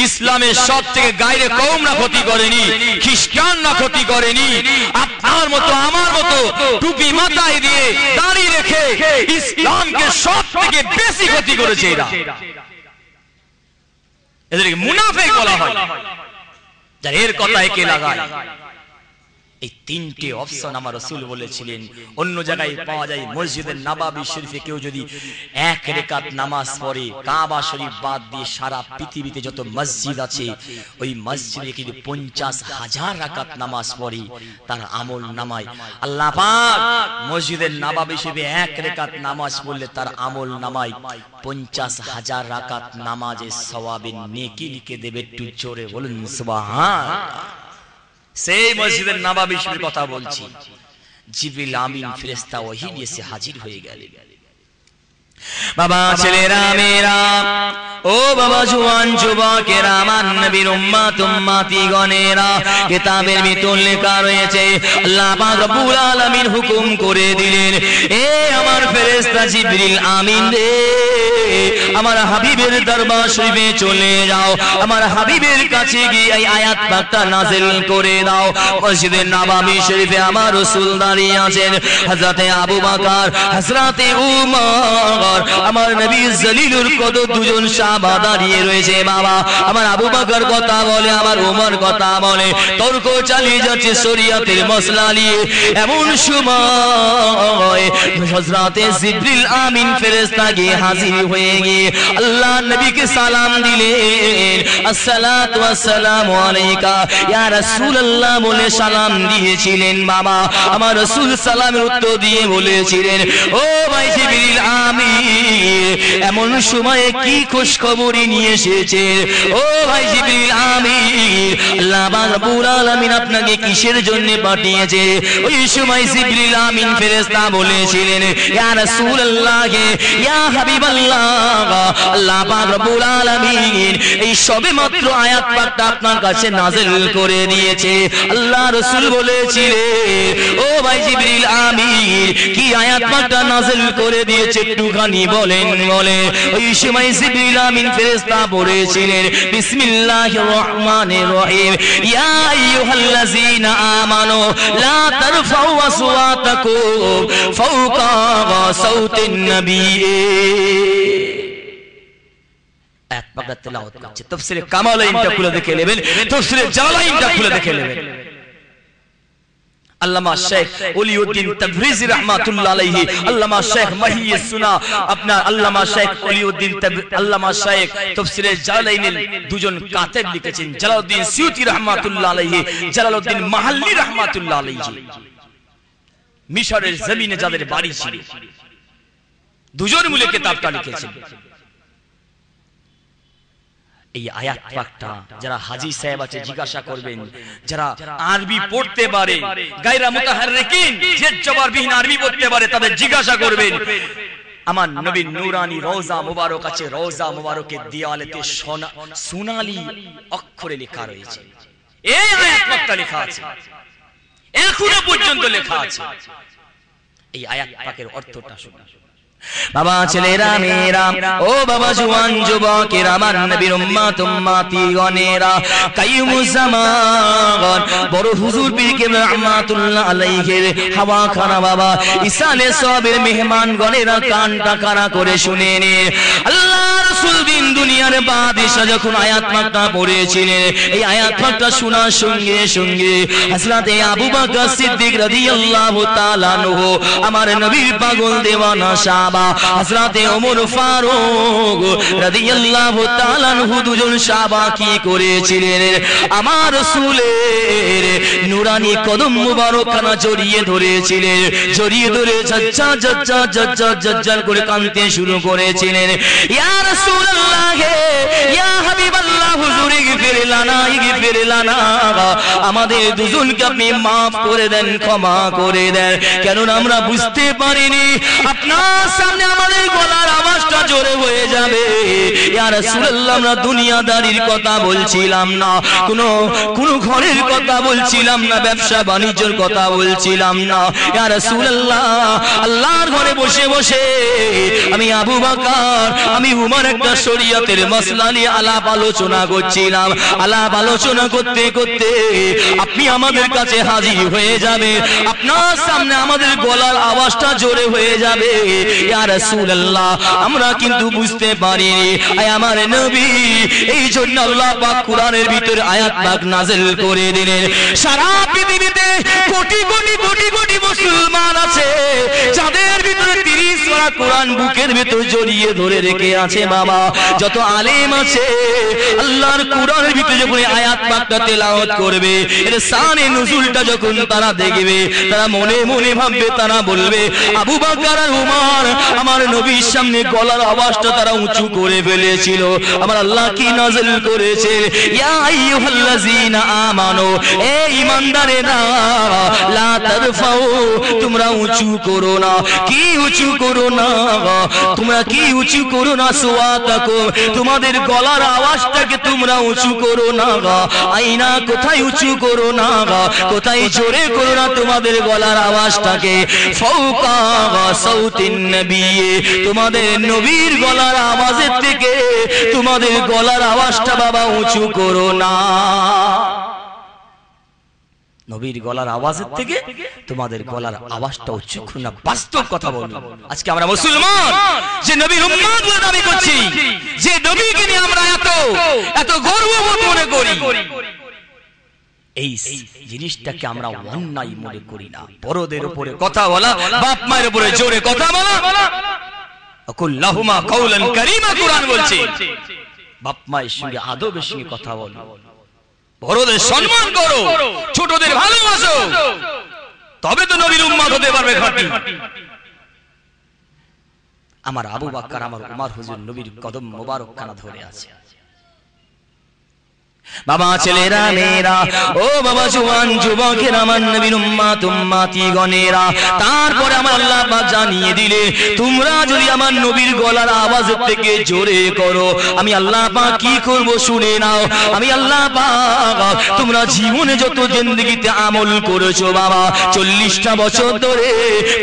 ইসলামের সব থেকে গায়রে কওমরা ক্ষতি করেনি, খ্রিস্টানরা ক্ষতি করেনি। আপনার মতো আমার মতো টুপি মাথায় দিয়ে দাড়ি রেখে ইসলামকে সব থেকে বেশি ক্ষতি করেছে এরা। এদেরকে মুনাফিক বলা হয়। যারা এর কথা একে লাগায়। এই তিনটে অপশন আমার রাসূল বলেছিলেন। অন্য জায়গায় পাওয়া যায় মসজিদের নববী শরীফে কেউ যদি এক রাকাত নামাজ পড়ে, কাবা শরীফ বাদ দিয়ে সারা পৃথিবীতে যত মসজিদ আছে ওই মসজিদে যদি 50,000 রাকাত নামাজ পড়ে, তার আমল নামায় আল্লাহ পাক মসজিদের নববী শরীফে এক রাকাত নামাজ পড়লে তার আমল নামায় 50,000 রাকাত নামাজের সওয়াবের নেকি লিখে দেবে। একটু জোরে বলুন সুবহানাল্লাহ। সেই মসজিদের নববী শরীফের কথা বলছি। জিবরিল আমিন ফেরেশতা ওহী নিয়ে এসে হাজির হয়ে গেলেন। বাবা ছেলেরা মেয়েরা, ও বাবা জওয়ান যুবকেরা, আমার নবীর উম্মত উম্মতি গণেরা, কিতাবের ভিতর লেখা রয়েছে আল্লাহ পাক রব্বুল আলামিন হুকুম করে দিলেন, এ আমার ফেরেশতা জিবরিল আমিন রে, আমার হাবিবের দরবার শরীফে চলে যাও, আমার হাবিবের কাছে গিয়ে এই আয়াত পাকটা নাযিল করে দাও। মসজিদে নববী শরীফে আমার রাসূল দাঁড়িয়ে আছেন, হযরতে আবু বকর, হযরতে উমর, আমার নবী জলিলুল কদর দুজন সাহাবা দাঁড়িয়ে রয়েছে। বাবা আমার আবু বকর কথা বলে, আমার উমর কথা বলে, তর্ক চালিয়ে যাচ্ছে শরীয়তের মসলা নিয়ে। এমন সময় হযরতে জিবরিল আমিন ফেরেশতা গিয়ে হাজির হয়ে গিয়ে আল্লাহ নবীকে সালাম দিলেন, আসসালাতু ওয়াসসালামু আলাইকা ইয়া রাসূলুল্লাহ বলে সালাম দিয়েছিলেন। বাবা আমার রাসূল সালামের উত্তর দিয়ে বলেছিলেন, ও ভাই জিবরিল আমিন, এমন সময়ে কি খুশ খবরই নিয়ে এসেছে? ও ভাই জিবরিল আমিন, আল্লাহ রাব্বুল আলামিন আপনাকে কিসের জন্য পাঠিয়েছে? ওই সময় জিবরিল আমিন ফেরেশতা বলেছিলেন, ইয়া রাসূলুল্লাহ, ইয়া হাবিবাল্লাহ, আল্লাহ পাক রব্বুল আলামিন এই সবে মাত্র আয়াত পাকটা আপনার কাছে নাযিল করে দিয়েছে। আল্লাহ রাসূল বলেছিলেন, ও ভাই জিবরিল আমিন, কি আয়াত পাকটা নাযিল করে দিয়েছে একটুখানি বলেন। বলে ওই সময় জিবরিল আমিন ফেরেশতা বলেছিলেন, বিসমিল্লাহির রহমানির রহিম, ইয়া আইয়ুহাল্লাযীনা আমানু লা তারফাউ আসওয়াতাকুম ফাওকা সাওতিন নবী। আয়াত পাকটা তেলাওয়াত করছে। তাফসীরে কামালাইনটা খুলে দেখে নেবেন, তাফসীরে জালালাইনটা খুলে দেখে নেবেন। আল্লামা শেখ ওলিউদ্দিন তাবরিজি রাহমাতুল্লাহ আলাইহি, আল্লামা শেখ মাহিয়ে সুনা, আপনার আল্লামা শেখ ওলিউদ্দিন, আল্লামা শেখ তাফসীরে জালালাইনের দুজন কাতেব লিখেছেন, জালালউদ্দিন সিউতি রাহমাতুল্লাহ আলাইহি, জালালউদ্দিন মাহাল্লি রাহমাতুল্লাহ আলাইহি। মিশরের জমিনে যাদের বাড়ি ছিল দুজন মিলে কিতাবটা লিখেছেন। এই আয়াত পাকটা যারা হাজী সাহেব আছে জিজ্ঞাসা করবেন, যারা আরবি পড়তে পারে, গায়রা মুতাহাররিকিন, যে জবর বিহীন আরবি পড়তে পারে, তাদের জিজ্ঞাসা করবেন, আমার নবীর নূরানি রওজা মুবারক আছে, রওজা মুবারকের দেয়ালেতে সোনালী অক্ষরে লেখা রয়েছে। এই আয়াত পাকটা লেখা আছে, এখনো পর্যন্ত লেখা আছে। এই আয়াত পাকের অর্থটা শুনুন। বাবা ছেলেরা মেয়েরা, ও বাবা জওয়ান যুবকেরা, আমার নবীর উম্মত উম্মতি গণেরা, কাইয়ুমুজ্জামান বড় হুজুর পীর কেবলা রাহমাতুল্লাহ আলাইহির হাওয়া খানা বাবা ইসালে সবের মেহমান গণেরা কানটা কানা করে শুনে নে। আল্লাহ রাসূল দিন দুনিয়ার বাদশা যখন আয়াত পাকটা পড়েছিলেন, এই আয়াত পাকটা শোনার সঙ্গে সঙ্গে হযরতে আবু বকর সিদ্দিক রাদিয়াল্লাহু তাআলা আনহু, আমার নবীর পাগল দেওয়ানা সাহাবা হযরতে ওমর ফারুক রাদিয়াল্লাহু তাআলা আনহু, দুজন সাহাবা কি করেছিলেন? আমার রাসূলের নূরানি কদম মুবারক খানা জড়িয়ে ধরেছিলেন, জড়িয়ে ধরে ঝরঝর ঝরঝর ঝরঝর ঝরঝর করে কাঁদতে শুরু করেছিলেন, ইয়া রাসূলুল্লাহ, ইয়া হাবিবাল্লাহ, হুজুর ইগফির লানা, ইগফির লানা, আমাদের দুজনকে আপনি maaf করে দেন, ক্ষমা করে দেন, কেন আমরা বুঝতে পারিনি আপনার সামনে আমাদের গলার আওয়াজটা জোরে হয়ে যাবে। ইয়া রাসূলুল্লাহ, আমরা দুনিয়াদারির কথা বলছিলাম না, কোন ঘরের কথা বলছিলাম না, ব্যবসা বাণিজ্যের কথা বলছিলাম না। ইয়া রাসূলুল্লাহ, আল্লাহর ঘরে বসে বসে আমি আবু বকর, আমি উমর একটা শরীয়ত শরীয়তের মাসলা নিয়ে আলাপ আলোচনা করছিলাম। আলাপ আলোচনা করতে করতে আপনি আমাদের কাছে হাজির হয়ে যাবে, আপনার সামনে আমাদের গলার আওয়াজটা জোরে হয়ে যাবে, ইয়া রাসূলুল্লাহ আমরা কিন্তু বুঝতে পারিনি আয় আমার নবী। এই জন্য আল্লাহ পাক কোরআনের ভিতরে আয়াত পাক নাযিল করে দিলেন। সারা পৃথিবীতে কোটি কোটি কোটি কোটি মুসলমান আছে যাদের ভিতরে 30 পারা কোরআন বুকের ভিতর জড়িয়ে ধরে রেখে আছে। বাবা যত আলেম আছে আল্লাহর কোরআনের ভিতরে যখন আয়াত পাকটা তেলাওয়াত করবে, এর শানে নুজুলটা যখন তারা দেখবে, তারা মনে মনে ভাববে, তারা বলবে আবু বকর আর উমর আমার নবীর সামনে গলার আওয়াজটা তারা উঁচু করে ফেলেছিল। আমার আল্লাহ কি নাযিল করেছে, ইয়া আইয়ুহাল্লাযীনা আমানু, এ ঈমানদারেরা লা তারফাউ, তোমরা উঁচু করো না। কি উঁচু করো না? তোমরা কি উঁচু করো না? সুওয়াতাকুম, তোমাদের গলার আওয়াজটাকে তোমরা উঁচু করো না। আইনা, কোথায় উঁচু করো না, কোথায় জোরে করো না তোমাদের গলার আওয়াজটাকে। ফাওকা সাউতিন নবী, তোমাদের নবীর গলার আওয়াজের থেকে তোমাদের গলার আওয়াজটা বাবা উঁচু করো না। নবীর গলার আওয়াজের থেকে তোমাদের গলার আওয়াজটা উঁচু করো না। বাস্তব কথা বলবো, আজকে আমরা মুসলমান যে নবীর উম্মত বলে দাবি করছি, যে নবীকে নিয়ে আমরা এত এত গর্ববোধ মনে করি, এই জিনিসটাকে আমরা অন্যায় মনে করি না। বড়দের উপরে কথা বলা, বাপ মায়ের উপরে জোরে কথা বলা, আকুল্লাহুমা কাওলান কারীমা, কোরআন বলছে বাপ মায়ের সঙ্গে আদবের সঙ্গে কথা বলো, বড়দের সম্মান করো, ছোটদের ভালোবাসো, তবে তো নবীর উম্মত হতে পারবে খাঁটি। আমার আবু বকর আমার উমর হুজুর নবীর কদম মোবারক খানা ধরে আছে। বাবা ছেলেরা মেয়েরা, ও বাবা জওয়ান যুবকেরা, আমার নবীর উম্মত উম্মতি গণেরা, তারপরে আমার আল্লাহ পাক জানিয়ে দিলে তোমরা যদি আমার নবীর গলার আওয়াজের থেকে জোরে করো, আমি আল্লাহ পাক কি করব শুনে নাও। আমি আল্লাহ পাক তোমরা জীবনে যত জিন্দেগিতে আমল করেছো বাবা, 40টা বছর ধরে,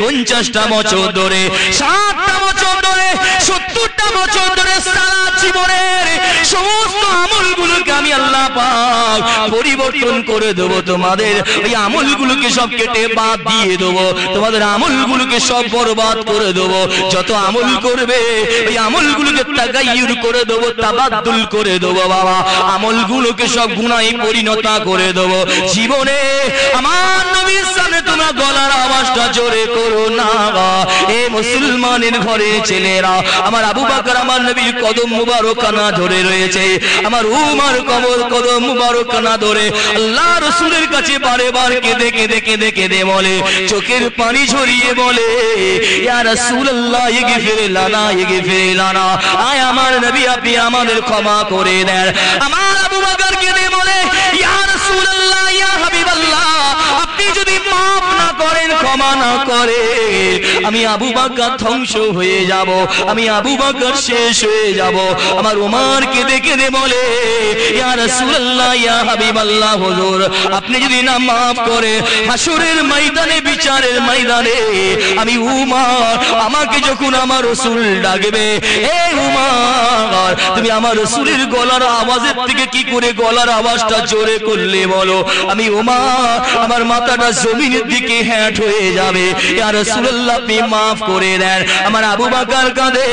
50টা বছর ধরে, 60টা বছর ধরে, 70টা বছর ধরে, সারা জীবনের সমস্ত আমলগুলোকে আমি আল্লাহ পাক পরিবর্তন করে দেবো। তোমাদের ওই আমলগুলোকে সব কেটে বাদ দিয়ে দেবো, তোমাদের আমলগুলোকে সব বরবাদ করে দেবো। যত আমল করবে ওই আমলগুলোকে তাগাইয়ুর করে দেবো, তাবাদ্দুল করে দেবো বাবা। আমলগুলোকে সব গুনাহে পরিণত করে দেবো। জীবনে আমার নবীর সামনে তোমরা গলার আওয়াজটা জোরে করো না। এ মুসলমানের ঘরে ছেলেরা, আমার আবু বকর আমার নবীর কদম মুবারক খানা ধরে রয়েছে, আমার উমর কদম মুবারক খানা ধরে আল্লাহ রাসূলের কাছে বারে বার কেঁদে কেঁদে কেঁদে কেঁদে বলে, চোখের পানি ঝরিয়ে বলে, ইয়া রাসূলুল্লাহ ইগফির লানা, ইগফির লানা, আয় আমার নবী আপনি আমাদের ক্ষমা করে দেন। আমার আবু বকর কেঁদে বলে, ইয়া রাসূলুল্লাহ, ইয়া হাবিবাল্লাহ, আপনি যদি মাফ না করেন, ক্ষমা না করে, আমি আবু বকর ধ্বংস হয়ে যাব, আমি আবু বকর শেষ হয়ে যাব। আমার উমর কেঁদে কেঁদে বলে, ইয়া রাসূলুল্লাহ, ইয়া হাবিবাল্লাহ, হুজুর আপনি যদি না মাফ করে, হাসরের ময়দানে, বিচারের ময়দানে আমি উমর, আমাকে যখন আমার রাসূল ডাকবে, এ উমর তুমি আমার রাসূলের গলার আওয়াজের থেকে কি করে গলার আওয়াজটা জোরে করলে বলো। আমি উমর, আমার মাথাটা জমিনের দিকে হ্যাট হয়ে যাবে। ইয়া রাসূলুল্লাহ আপনি মাফ করে দেন। আমার আবু বকর কাঁদে,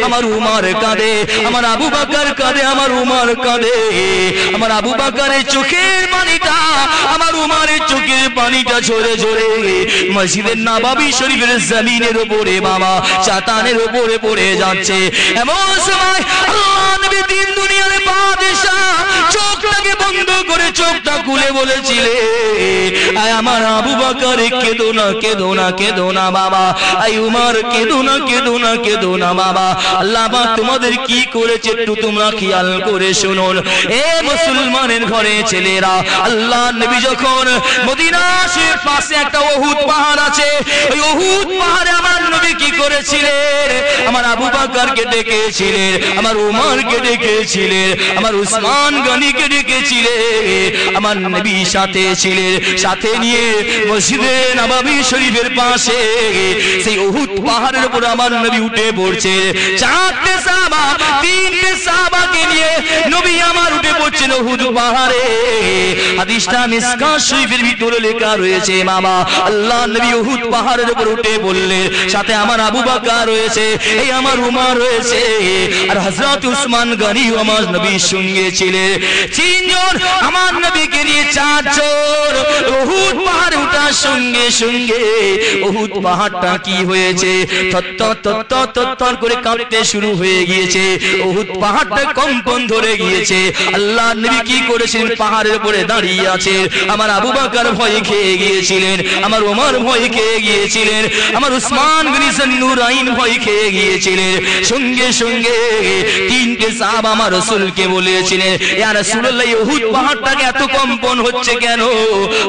আমার উমর কাঁদে, আমার আবু বকর কাঁদে, আমার উমর কাঁদে। আমার আবু বকরের চোখের পানিটা, আমার উমরের চোখের পানিটা ঝরে ঝরে মসজিদের নববী শরীফের জমিনের উপরে বাবা, চাতানের উপরে পড়ে যাচ্ছে। এমন সময় আল্লাহ নবী দিন দুনিয়ার বাদশা চোখটাকে বন্ধ করে চোখটা খুলে বলেছিলে, আয় আমার আবু বকর কেঁদো না, কেঁদো না, কেঁদো না বাবা, আয় উমর কেঁদো না, কেঁদো না, কেঁদো না বাবা। আল্লাহ পাক তোমাদের কি করেছে একটু তোমরা খেয়াল করে শুনুন। এ মুসলমানের ঘরে ছেলেরা, আল্লাহ নবী যখন মদিনা শরীফের পাশে একটা উহুদ পাহাড় আছে, ওই উহুদ পাহাড়ে আমার নবী কি করেছিলেন, আমার আবু বকরকে ডেকেছিলেন, আমার উমরকে ডেকেছিলেন, আমার উসমান গনিকে ডেকেছিলেন, আমার নবী সাথে ছিলেন, সাথে নিয়ে মসজিদে নববী শরীফের পাশে সেই উহুদ পাহাড়ের উপর আমার নবী উঠে পড়ছে। চারটে সাহাবা, তিনটে সাহাবাকে নিয়ে নবী আমার উঠে পড়ছেন উহুদ পাহাড়ে। হাদিসটা মিশকাত শরীফের ভিতরে লেখা রয়েছে। মামা আল্লাহ নবী উহুদ পাহাড়ের উপর উঠে বললেন, সাথে আমার আবু বকর রয়েছে, এই আমার উমর রয়েছে, আর হযরত উসমান গনি আমার নবীর সঙ্গে ছিলেন। তিনজন আমার নবীকে নিয়ে চারজন উহুদ পাহাড়ে ওঠার সঙ্গে সঙ্গে উহুদ পাহাড়টা কি হয়েছে, থরথর করে কাঁপতে শুরু হয়ে গিয়েছে। উহুদ পাহাড়টা কম্পন ধরে গিয়েছে। আল্লাহ নবী কি করেছেন, পাহাড়ের উপরে দাঁড়িয়ে আছে। আমার আবু বকর ভয় খেয়ে গিয়েছিলেন, আমার ওমর ভয় খেয়ে গিয়েছিলেন, আমার উসমান গনি নুরাইন ভয় খেয়ে গিয়েছিলেন। সঙ্গে সঙ্গে তিনটে সাহাবা আমার রাসূলকে বলেছিলেন, ইয়া রাসূলুল্লাহ, উহুদ পাহাড়টাকে এত কম্পন হচ্ছে কেন?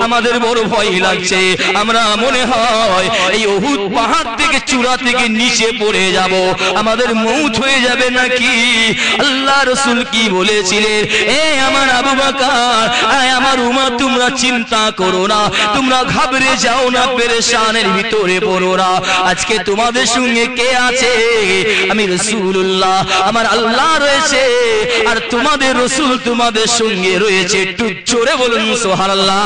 আমাদের বড় ভয় লাগছে। আমরা মনে হয় এই উহুদ পাহাড় থেকে চূড়া থেকে নিচে পড়ে যাব, আমাদের মউত হয়ে যাবে নাকি? আল্লাহ রাসূল কি বলেছিলেন, এ আমার আবু বকর, আমার উমর, তোমরা চিন্তা করো না, তোমরা ঘাবড়ে যাও না, পেরেশানের ভিতরে পড়ো না। আজকে তোমাদের সঙ্গে কে আছে? আমি রাসূলুল্লাহ, আমার আল্লাহ রয়েছে, আর তোমাদের রাসূল তোমাদের সঙ্গে রয়েছে। একটু জোরে বলুন সুবহানাল্লাহ।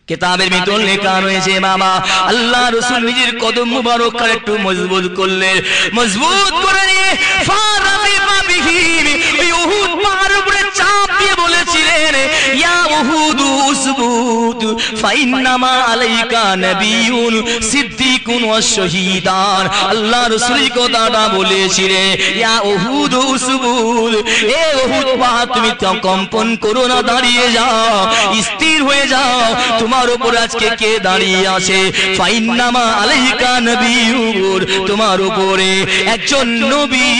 কিতাবের ভিতর লেখা রয়েছে বাবা, আল্লাহ রাসূল নিজের কদম মুবারক করে একটু মজবুত করলেন, মজবুত করে নিয়ে ফারাফিমা বিহি ওই উহুদ পাহাড়ের উপরে চাপ দিয়ে বলেছিলেন, ইয়া উহুদ উসবুত ফাইন্নামা আলাইকা নাবিয়ুন সিদ্দিকুন ওয়াশ শহীদান। আল্লাহ রাসূল এই কথাটা বলেছিলেন, ইয়া উহুদ উসবুত, এ উহুদ পাহাড় তুমি কম্পন করো না, দাঁড়িয়ে যাও, স্থির হয়ে যাও। তোমার উপর আজকে কে দাঁড়িয়ে আছে? ফাইন্নামা আলাইকা নাবিয়ুন, তোমার উপরে একজন নবী,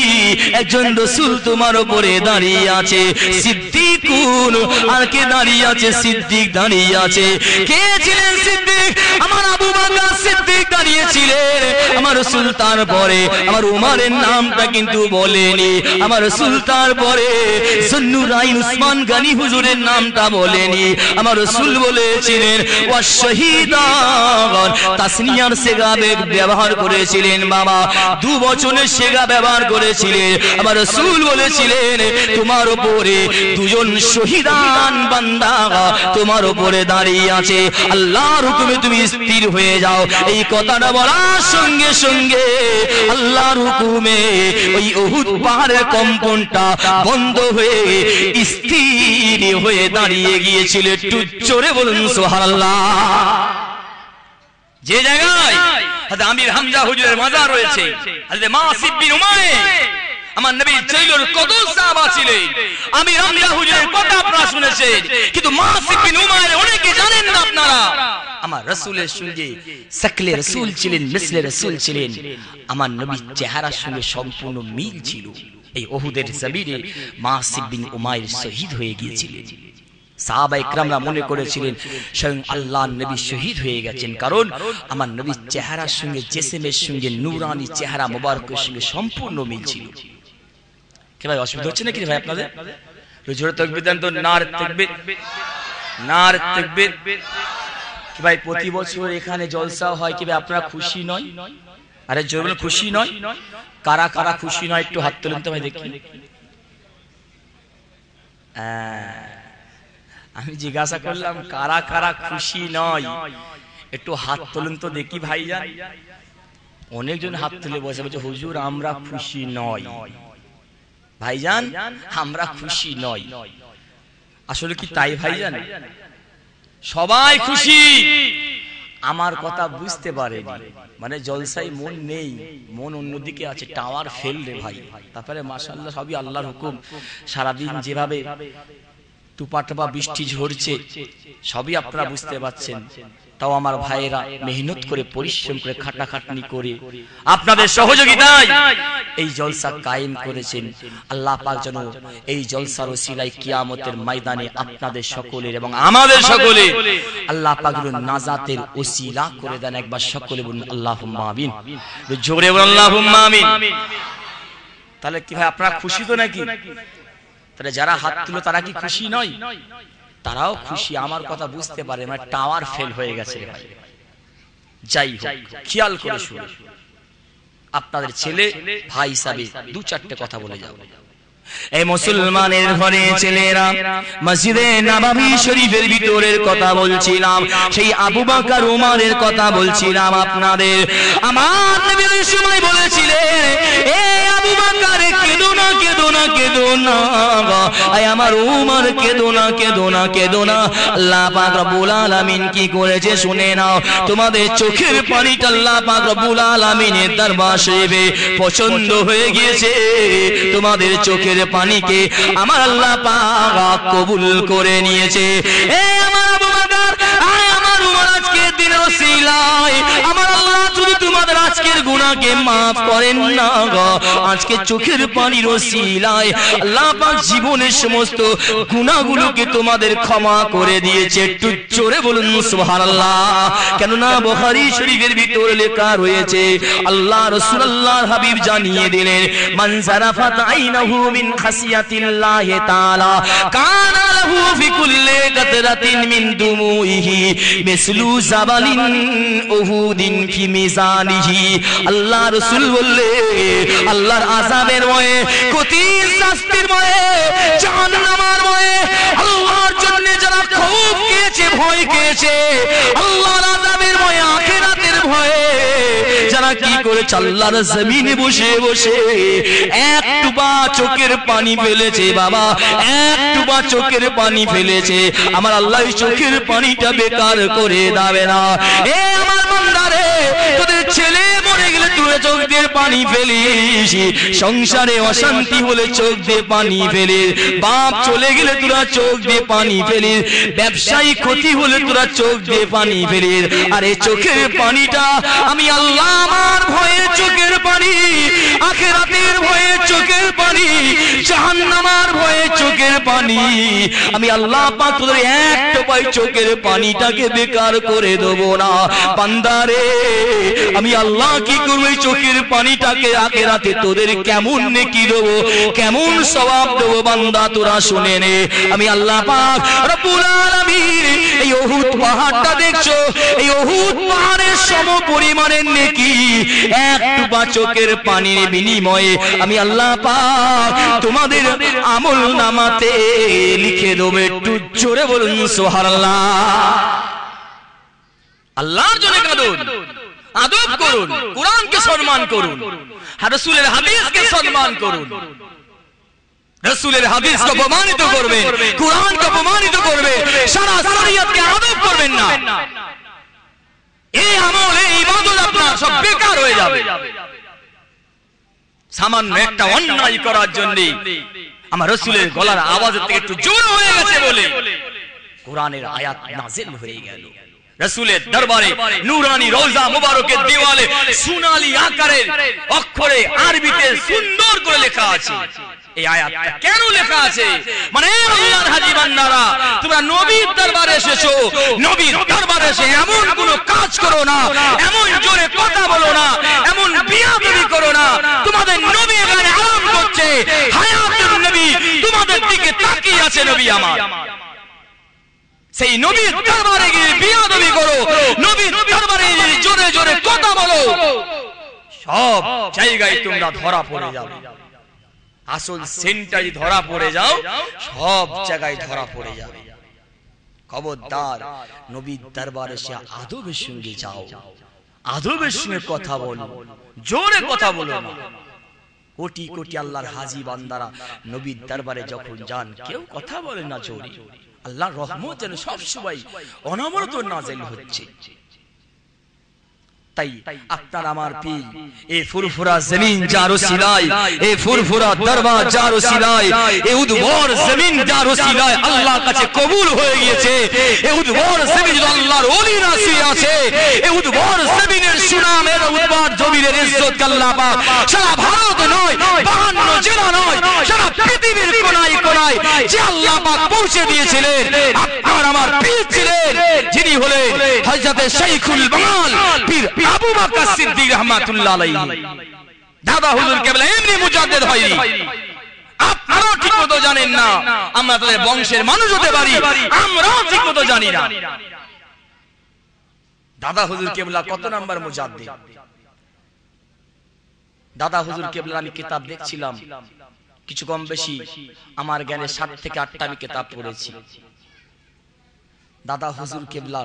একজন রাসূল তোমার উপরে দাঁড়িয়ে আছে। সিদ্দিকুন, আর কে দাঁড়িয়ে আছে? সিদ্দিক দাঁড়িয়ে আছে। কে ছিলেন সিদ্দিক? আমার আবু বকর সিদ্দিক দাঁড়িয়েছিলেন। আমার রাসূল তারপরে আমার উমরের নামটা কিন্তু বলেনি, আমার রাসূল তারপরে যুন্নুরাইন উসমান গনি হুজুরের নামটা বলেনি। আমার রাসূল বলেছিলেন ওয়াশ শহীদান, তাসনিয়ার সেগা ব্যবহার করেছিলেন বাবা, দু বচনের সেগা ব্যবহার করেছিলেন। আমার রাসূল বলেছিলেন, তোমার উপরে দুজন শহীদান বান্দা তোমার উপরে দাঁড়িয়ে আছে, আল্লাহর হুকুমে তুমি স্থির হয়ে যাও। এই কথাটা বলার সঙ্গে সঙ্গে আল্লাহর হুকুমে ওই উহুদ পাহাড়ের কম্পনটা বন্ধ হয়ে স্থির হয়ে দাঁড়িয়ে গিয়েছিল। একটু জোরে বলুন সুবহানাল্লাহ। যে জায়গায় হযরত আমির হামজা হুজুরের মাজার রয়েছে, হযরত মাসিব বিন উমাইর আমার নবীর জৈলুর কদর সাহাবা ছিলেন। আমির হামজা হুজুরের কথা আপনারা শুনেছেন, কিন্তু মাসিব বিন উমাইর অনেকে জানেন না আপনারা। আমার রাসূলের সঙ্গে শাকলে রাসূল ছিলেন, মিসলে রাসূল ছিলেন, আমার নবীর চেহারার সঙ্গে সম্পূর্ণ মিল ছিল। এই উহুদের জমিনে মাসিব বিন উমাইর শহীদ হয়ে গিয়েছিলেন। সাহাবা ইকরামরা মনে করেছিলেন স্বয়ং আল্লাহর নবী শহীদ হয়ে গেছেন, কারণ আমার নবীর চেহারার সঙ্গে জিসমের সঙ্গে নূরানি চেহারা মোবারকের সঙ্গে সম্পূর্ণ মিল ছিল। কি ভাই অসুবিধা হচ্ছে নাকি ভাই আপনাদের? জোরে তাকবীর দেন তো, নার তাকবীর, নার তাকবীর। কি ভাই প্রতি বছর এখানে জলসা হয়, কি ভাই আপনারা খুশি নয়? আরে জোরে বলুন খুশি নয়? কারা কারা খুশি নয় একটু হাত তুলুন তো ভাই দেখি। আমি জিজ্ঞাসা করলাম কারা কারা খুশি নয়, একটু হাত তুলুন তো দেখি ভাইজান। অনেকজন হাত তুলে বসে বলছে হুজুর আমরা খুশি নয়। ভাইজান আমরা খুশি নয়। আসলে কি তাই ভাইজান? সবাই খুশি, আমার কথা বুঝতে পারেনি, মানে জলসায় মন নেই, মন অন্যদিকে আছে, টাওয়ার ফেল রে ভাই। তারপরে মাশাআল্লাহ সবই আল্লাহর হুকুম। সারাদিন যেভাবে টুপা বৃষ্টি ঝরছে সবই আপনারা বুঝতে পাচ্ছেন। তাও আমার ভাইয়েরা মেহনত করে পরিশ্রম করে খাটাখাটনি করে আপনাদের সহযোগিতায় এই জলসা কায়েম করেছেন। আল্লাহ পাক যেন এই জলসার ওসিলায় কিয়ামতের ময়দানে আপনাদের সকলের এবং আমাদের সকলের আল্লাহ পাক যেন নাজাতের ওসিলা করে দেন। একবার সকলে বলুন আল্লাহুম্মা আমিন, জোরে বলুন আল্লাহুম্মা আমিন। তাহলে কি ভাই আপনারা খুশি তো নাকি? তাহলে যারা হাত তুলো তারা কি খুশি নয়? তারাও খুশি, আমার কথা বুঝতে পারে, মানে টাওয়ার ফেল হয়ে গেছে ভাই। যাই হোক, খেয়াল করে শুনুন, আপনাদের ছেলে ভাই হিসাবে দু চারটে কথা বলে যাও। এই মুসলমানের ঘরে ছেলেরা, মসজিদে নববী শরীফের ভিতরের কথা বলছিলাম, সেই আবু বকর উমরের কথা বলছিলাম আপনাদের। আমার নবী ওই সময় বলেছিলেন, এ আবু বকর কেঁদো না, কেঁদো না, কেঁদো না, আয় আমার উমর কেঁদো না, কেঁদো না, কেঁদো না। আল্লাহ পাক রব্বুল আলামিন কি করেছে শুনে নাও। তোমাদের চোখের পানিটা আল্লাহ পাক রব্বুল আলামিনের দরবার শরীফে পছন্দ হয়ে গিয়েছে। তোমাদের চোখের পানিকে আমার আল্লাহ পাক কবুল করে নিয়েছে। এ আমার আবু বকর, আয় আমার উমর, আজকে দিনের ওসিলায় আমার আল্লাহ যদি তোমাদের আজকের গুনাহকে maaf করেন না গো, আজকে চোখের পানির ওসিলায় আল্লাহ পাক জীবনের সমস্ত গুনাহগুলোকে তোমাদের ক্ষমা করে দিয়েছে। একটু জোরে বলুন সুবহানাল্লাহ। কেন না বুখারী শরীফের ভিতরে লেখা রয়েছে, আল্লাহ রাসূল আল্লাহর হাবিব জানিয়ে দিলেন, মান জারাফাত আইনাহু মিন খাসিয়াতিল্লাহি তাআলা কানা লাহু ফি কুল্লি কাতরাতিন মিন দুমুইহি মিসলু জাবালিন উহুদিন ফি মিজানিহি। আল্লাহ রাসূল বললে, আল্লাহর আযাবের ভয়ে, কঠিন শাস্তির ভয়ে, জাহান্নামের ভয়ে, আল্লাহর জন্য যারা খুব কেছে, ভয় কেছে, আল্লাহর আযাবের ভয়ে, আখিরাতের ভয়ে যারা কি করেছে, আল্লাহর জমিনে বসে বসে একটু বা চোখের পানি ফেলেছে বাবা, একটু বা চোখের পানি ফেলেছে, আমার আল্লাহ চোখের পানিটা বেকার করে দেবে না। এ আমার বান্দারে, তোদের ছেলে মরে গেলে তুই চোখ দিয়ে পানি ফেলিস, সংসারে অশান্তি হলে চোখ দিয়ে পানি ফেলিস, বাপ চলে গেলে তোরা চোখ দিয়ে পানি ফেলিস, ব্যবসায়ী ক্ষতি হলে তোরা চোখ দিয়ে পানি ফেলিস। আর এই চোখের পানিটা আমি আল্লাহ আমার ভয়ে চোখের পানি, আখিরাতের ভয়ে চোখের পানি, জাহান্নামের ভয়ে চোখের পানি, আমি আল্লাহ পাক তোদের একটা পাই চোখের পানিটাকে বেকার করে দেব না। বান্দারে, আমি আল্লাহ কি করব, এই চোখের পানিটাকে আখিরাতে তোদের কেমন নেকি দেব, কেমন সওয়াব দেব, বান্দা তোরা শুনে নে। আমি আল্লাহ পাক রব্বুল আলামিন এই উহুদ পাহাড়টা দেখছো, এই উহুদ পাহাড়ের সম পরিমাণের নেকি একটু বা চোখের পানির বিনিময়ে আমি আল্লাহ পাক তোমাদের আমল নামাতে লিখে দেব। একটু জোরে বলুন সুবহানাল্লাহ। আল্লাহর জন্য কাঁদুন, আদব করুন, কোরআনকে সম্মান করুন, রাসূলের হাদিসকে সম্মান করুন, রাসূলের হাদিসকে প্রমাণিত করবে, কোরআনকে প্রমাণিত করবে, সারা শরীয়তকে আদব করবেন না। এই আমল, এই ইবাদত আপনার সব বেকার হয়ে যাবে। সামান্য একটা অন্যায় করার জন্য আমার রাসূলের গলার আওয়াজের থেকে একটু জোর হয়ে গেছে বলে কোরআনের আয়াত নাযিল হয়ে গেল। রাসূলের দরবারে নূরানি রওজা মুবারকের দেওয়ালে সোনালী আকারের অক্ষরে আরবিতে সুন্দর করে লেখা আছে। এই আয়াতটা কেন লেখা আছে, মানে আল্লাহর হাজী বান্দারা, তোমরা নবীর দরবারে এসেছো, নবীর দরবারে এসে এমন কোন কাজ করো না, এমন জোরে কথা বলো না, এমন বিয়াদবি করো না। তোমাদের নবী এখানে আরাম করছে, হায়াতুন নবী তোমাদের দিকে তাকিয়ে আছে। নবী আমার, সেই নবীর দরবারে গিয়ে বিয়াদবি করো, নবীর দরবারে জোরে জোরে কথা বলো, সব জায়গায় তোমরা ধরা পড়ে যাবে। আসল সেন্টারি ধরা পড়ে যাও, সব জায়গায় ধরা পড়ে যাবে। খবরদার, নবীর দরবারে এসে আদবের সঙ্গে যাও, আদবের সঙ্গে কথা বলো, জোরে কথা বলো না। কোটি কোটি আল্লাহর হাজী বান্দারা নবীর দরবারে যখন যান, কেউ কথা বলে না জোরে। আল্লাহর রহমত যেন সব সময় অনবরত নাযিল হচ্ছে। তাই আপনার আমার পীর, এই ফুরফুরা জমিন যার ওসিলায়, এই ফুরফুরা দরবার যার ওসিলায়, এই উদ্ভর জমিন যার ওসিলায় আল্লাহর কাছে কবুল হয়ে গিয়েছে। এই উদ্ভর জমিন আল্লাহর ওলিরা শুয়ে আছে, এই উদ্ভর জমিনের সুনামের, উদ্ভর জমিনের ইজ্জত আল্লাহ পাক সারা ভারত নয়, 52 জেলা নয়, সারা পৃথিবীর কোনায় কোনায় যে আল্লাহ পাক পৌঁছে দিয়েছিলেন। আপনার আমার পীর ছিলেন, যিনি হলেন হযরত শাইখুল বাঙাল পীর আবু বকর সিদ্দিক রাহমাতুল্লাহ আলাইহি। দাদা হুজুর কেবলা এমনি মুজাদ্দিদ হয়নি, আপনারাও ঠিক মতো জানেন না, আমরা তাদের বংশের মানুষ হতে পারি, আমরাও ঠিক মতো জানি না। দাদা হুজুর কেবলা কত নাম্বার মুজাদ্দিদ? দাদা হুজুর কেবলা আমি কিতাব দেখছিলাম, কিছু কম বেশি আমার জ্ঞানে 7 থেকে 8টা আমি কিতাব পড়েছি। দাদা হুজুর কেবলা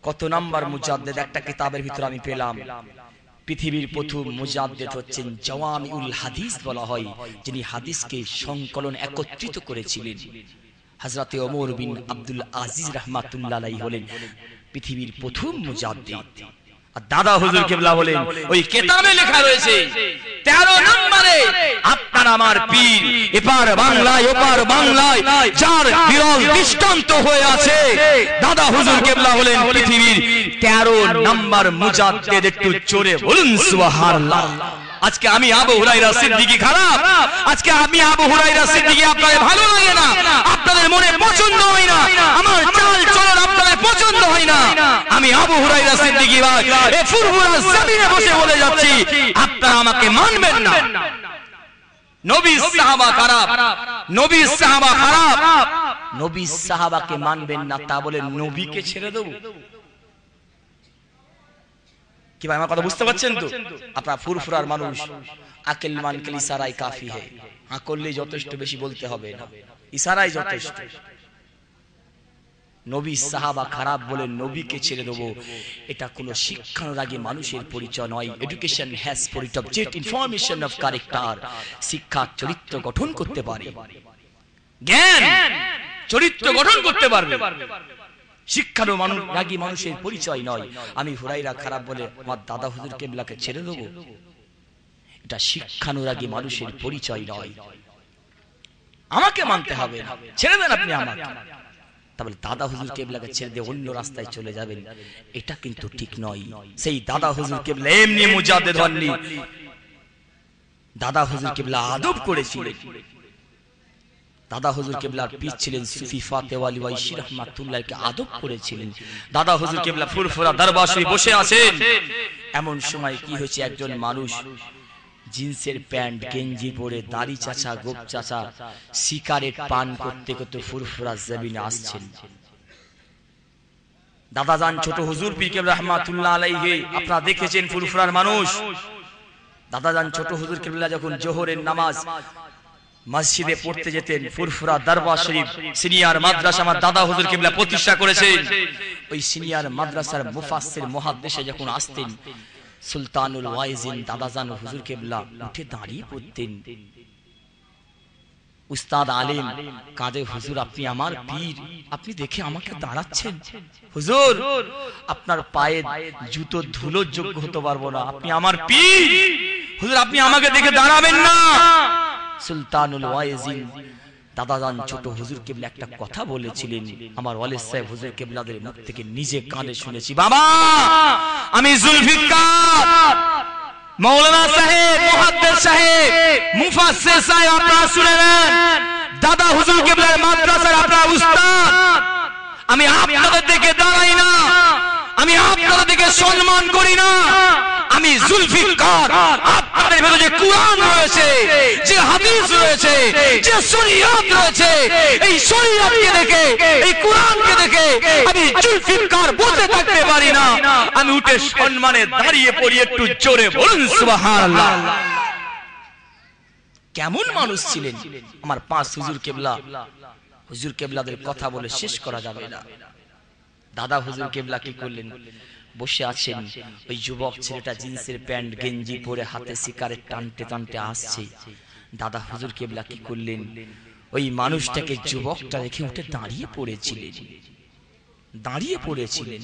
কত নাম্বার মুজাদ্দিদ একটা কিতাবের ভিতর আমি পেলাম। পৃথিবীর প্রথম মুজাদ্দিদ হচ্ছেন জাওয়ামিউল হাদিস বলা হয়, যিনি হাদিসকে সংকলন একত্রিত করেছিলেন। হযরতে ওমর বিন আব্দুল আজিজ রাহমাতুল্লাহ আলাইহি হলেন পৃথিবীর প্রথম মুজাদ্দিদ। আর দাদা হুজুর কেবলা বলেন ওই কিতাবে লেখা রয়েছে 13 নম্বরে আপনার আমার পীর এপার বাংলায় ওপার বাংলায় যার বিরল দৃষ্টান্ত হয়ে আছে, দাদা হুজুর কেবলা হলেন পৃথিবীর 13 নম্বর মুজাদ্দিদ। একটু জোরে বলুন সুবহানাল্লাহ। আজকে আমি আবু হুরায়রা সিদ্দিকী খারাপ, আজকে আমি আবু হুরায়রা সিদ্দিকী আপনাদের ভালো লাগে না, আপনাদের মনে পছন্দ হয় না, আমার চাল চলন আপনাদের পছন্দ হয় না, আমি আবু হুরায়রা সিদ্দিকী ভাই এই ফুরফুরা জমিনে বসে বলে যাচ্ছি, আপনারা আমাকে মানবেন না। নবী সাহাবা খারাপ, নবী সাহাবা খারাপ, নবী সাহাবাকে মানবেন না তা বলে নবীকে ছেড়ে দেব? কি ভাই আমার কথা বুঝতে পারছেন তো? আপনারা ফুরফুরার মানুষ, আকিল মান কে ইশারায় কাফি है, আকললে যথেষ্ট, বেশি বলতে হবে না, ইশারাই যথেষ্ট। নবী সাহাবা খারাপ বলে নবীকে ছেড়ে দেব, এটা কোনো শিক্ষানুরাগী মানুষের পরিচয় নয়। Education has spirit of jet information of character. শিক্ষা চরিত্র গঠন করতে পারে, জ্ঞান চরিত্র গঠন করতে পারবে, শিক্ষানুরাগী মানুষের পরিচয় নয়। আমি হুরায়রা খারাপ বলে আমার দাদা হুজুর কেবলাকে ছেড়ে দেব, এটা শিক্ষানুরাগী মানুষের পরিচয় নয়। আমাকে মানতে হবে, ছেড়ে দেন আপনি আমাকে, তাহলে দাদা হুজুর কেবলাকে ছেড়ে দিয়ে অন্য রাস্তায় চলে যাবেন, এটা কিন্তু ঠিক নয়। সেই দাদা হুজুর কেবলা এমনি মুজাদ্দিদ হননি, দাদা হুজুর কেবলা আদব করেছিলেন। দাদা হুজুর কেবলার পীর ছিলেন সুফি ফাতেওয়ালি ওয়াইশি রাহমাতুল্লাহকে আদব করেছিলেন। দাদা হুজুর কেবলা ফুরফুরা দরবার শরীফে বসে আছেন, এমন সময় কি হয়েছে, একজন মানুষ জিন্সের প্যান্ট গেঞ্জি পরে দাড়ি চাচা গোপ চাচা সিগারেট পান করতে করতে ফুরফুরা জমিনে আসছেন। দাদা জান ছোট হুজুর পীর কেবলা রাহমাতুল্লাহ আলাইহি আপনারা দেখেছেন ফুরফুরার মানুষ। দাদা জান ছোট হুজুর কেবলা যখন জোহরের নামাজ মসজিদে পড়তে যেতেন, ফুরফুরা দরবার শরীফ সিনিয়র মাদ্রাসা আমার দাদা হুজুর কেবলা প্রতিষ্ঠা করেছেন। ওই সিনিয়র মাদ্রাসার মুফাসসির মুহাদ্দিসে যখন আসতেন, সুলতানুল ওয়াইজিন দাদা জান হুজুর কেবলা উঠে দাঁড়িয়ে পড়তেন। উস্তাদ আলেম কাঁদে, হুজুর আপনি আমার পীর, আপনি দেখে আমাকে দাঁড়াচ্ছেন, হুজুর আপনার পায়ে জুতো ধুলোর যোগ্য হতে পারবো না, আপনি আমার পীর, হুজুর আপনি আমাকে দেখে দাঁড়াবেন না। সুলতানুল ওয়াইজিন দাদা জান ছোট হুজুর কেবলা একটা কথা বলেছিলেন, আমার ওয়ালিদ সাহেব হুজুর কেবলাদের মুখ থেকে নিজে কানে শুনেছি। বাবা আমি জুলফিকার মৌলানা সাহেব মুহাদ্দিস সাহেব মুফাসসির সাহেব আপনারা শুনে নেন, দাদা হুজুর কেবলার মাদ্রাসার আপনারা উস্তাদ, আমি আপনাদের দিকে দাঁড়াই না, আমি আপনাদের দিকে সম্মান করি না, আমি জুলফিকার আপনাদের ভেতরে যে কুরআন রয়েছে, যে হাদিস রয়েছে, যে শরীয়ত রয়েছে, এই শরীয়তকে দেখে এই কোরআনকে দেখে আমি জুলফিকার বসে থাকতে পারি না, আমি উঠে সম্মানে দাঁড়িয়ে পড়ি। একটু জোরে বলুন সুবহানাল্লাহ। কেমন মানুষ ছিলেন আমার পাঁচ হুজুর কেবলা। হুজুর কেবলাদের কথা বলে শেষ করা যাবে না। দাদা হুজুর কেবলা কি করলেন, বসে আছেন, ওই যুবক ছেলেটা জিন্সের প্যান্ট গেঞ্জি পরে হাতে সিগারেট টানতে টানতে আসছে। দাদা হুজুর কেবলা কি করলেন, ওই মানুষটাকে যুবকটা রেখে উঠে দাঁড়িয়ে পড়েছিলেন, দাঁড়িয়ে পড়েছিলেন।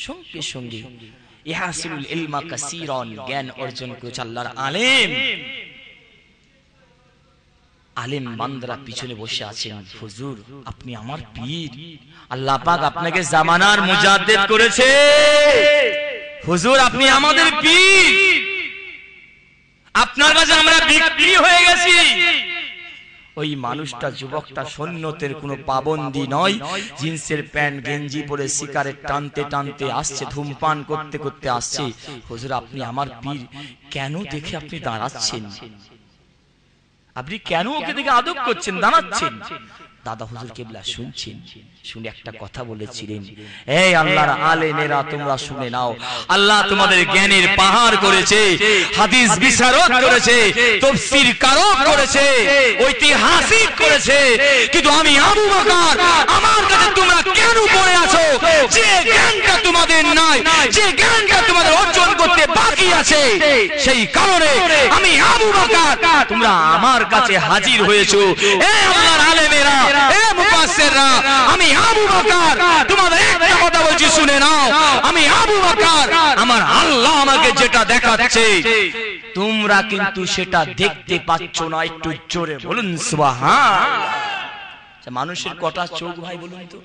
সঙ্গে সঙ্গে ইহাসিলুল ইলমা কাসীরান, জ্ঞান অর্জন করেছে আল্লাহর আলেম। আলেম বান্দারা পিছনে বসে আছেন, হুজুর আপনি আমার পীর, আল্লাহ পাক আপনাকে জামানার মুজাদ্দিদ করেছে, হুজুর আপনি আমাদের পীর, আপনার কাছে আমরা বিক্রি হয়ে গেছি। ওই মানুষটা যুবকটা সুন্নতের কোনো পাবন্দি নয়, জিন্সের প্যান্ট গেঞ্জি পরে সিগারেট টানতে টানতে আসছে, ধূমপান করতে করতে আসছে। হুজুর আপনি আমার পীর, কেন দেখে আপনি দাঁড়াচ্ছেন? আপনি কেন ওকে দেখে আদব করছেন, দাঁড়াচ্ছেন? দাদা হুজুর কেবলা শুনছেন, শুনে একটা কথা বলেছিলেন, এই আল্লাহর আলেমেরা তোমরা শুনে নাও, আল্লাহ তোমাদের জ্ঞানের পাহাড় করেছে, হাদিস বিশারদ করেছে, তাফসীর কারক করেছে, ঐতিহাসিক করেছে, কিন্তু আমি আবু বকর আমার কাছে তোমরা কেন পড়ে আছো? যে জ্ঞানটা তোমাদের নাই, যে জ্ঞানটা তোমাদের অর্জন করতে বাকি আছে, সেই কারণে আমি আবু বকর তোমরা আমার কাছে হাজির হয়েছো। এই আল্লাহর আলেমেরা, এই মুফাসসিররা, আমি আবু বকর তোমাদের একটা কথা বলছি, শুনে নাও। আমি আবু বকর, আমার আল্লাহ আমাকে যেটা দেখাচ্ছে তোমরা কিন্তু সেটা দেখতে পাচ্ছ না। একটু জোরে বলুন সুবহানাল্লাহ। মানুষের কটা চোখ ভাই বলুন তো?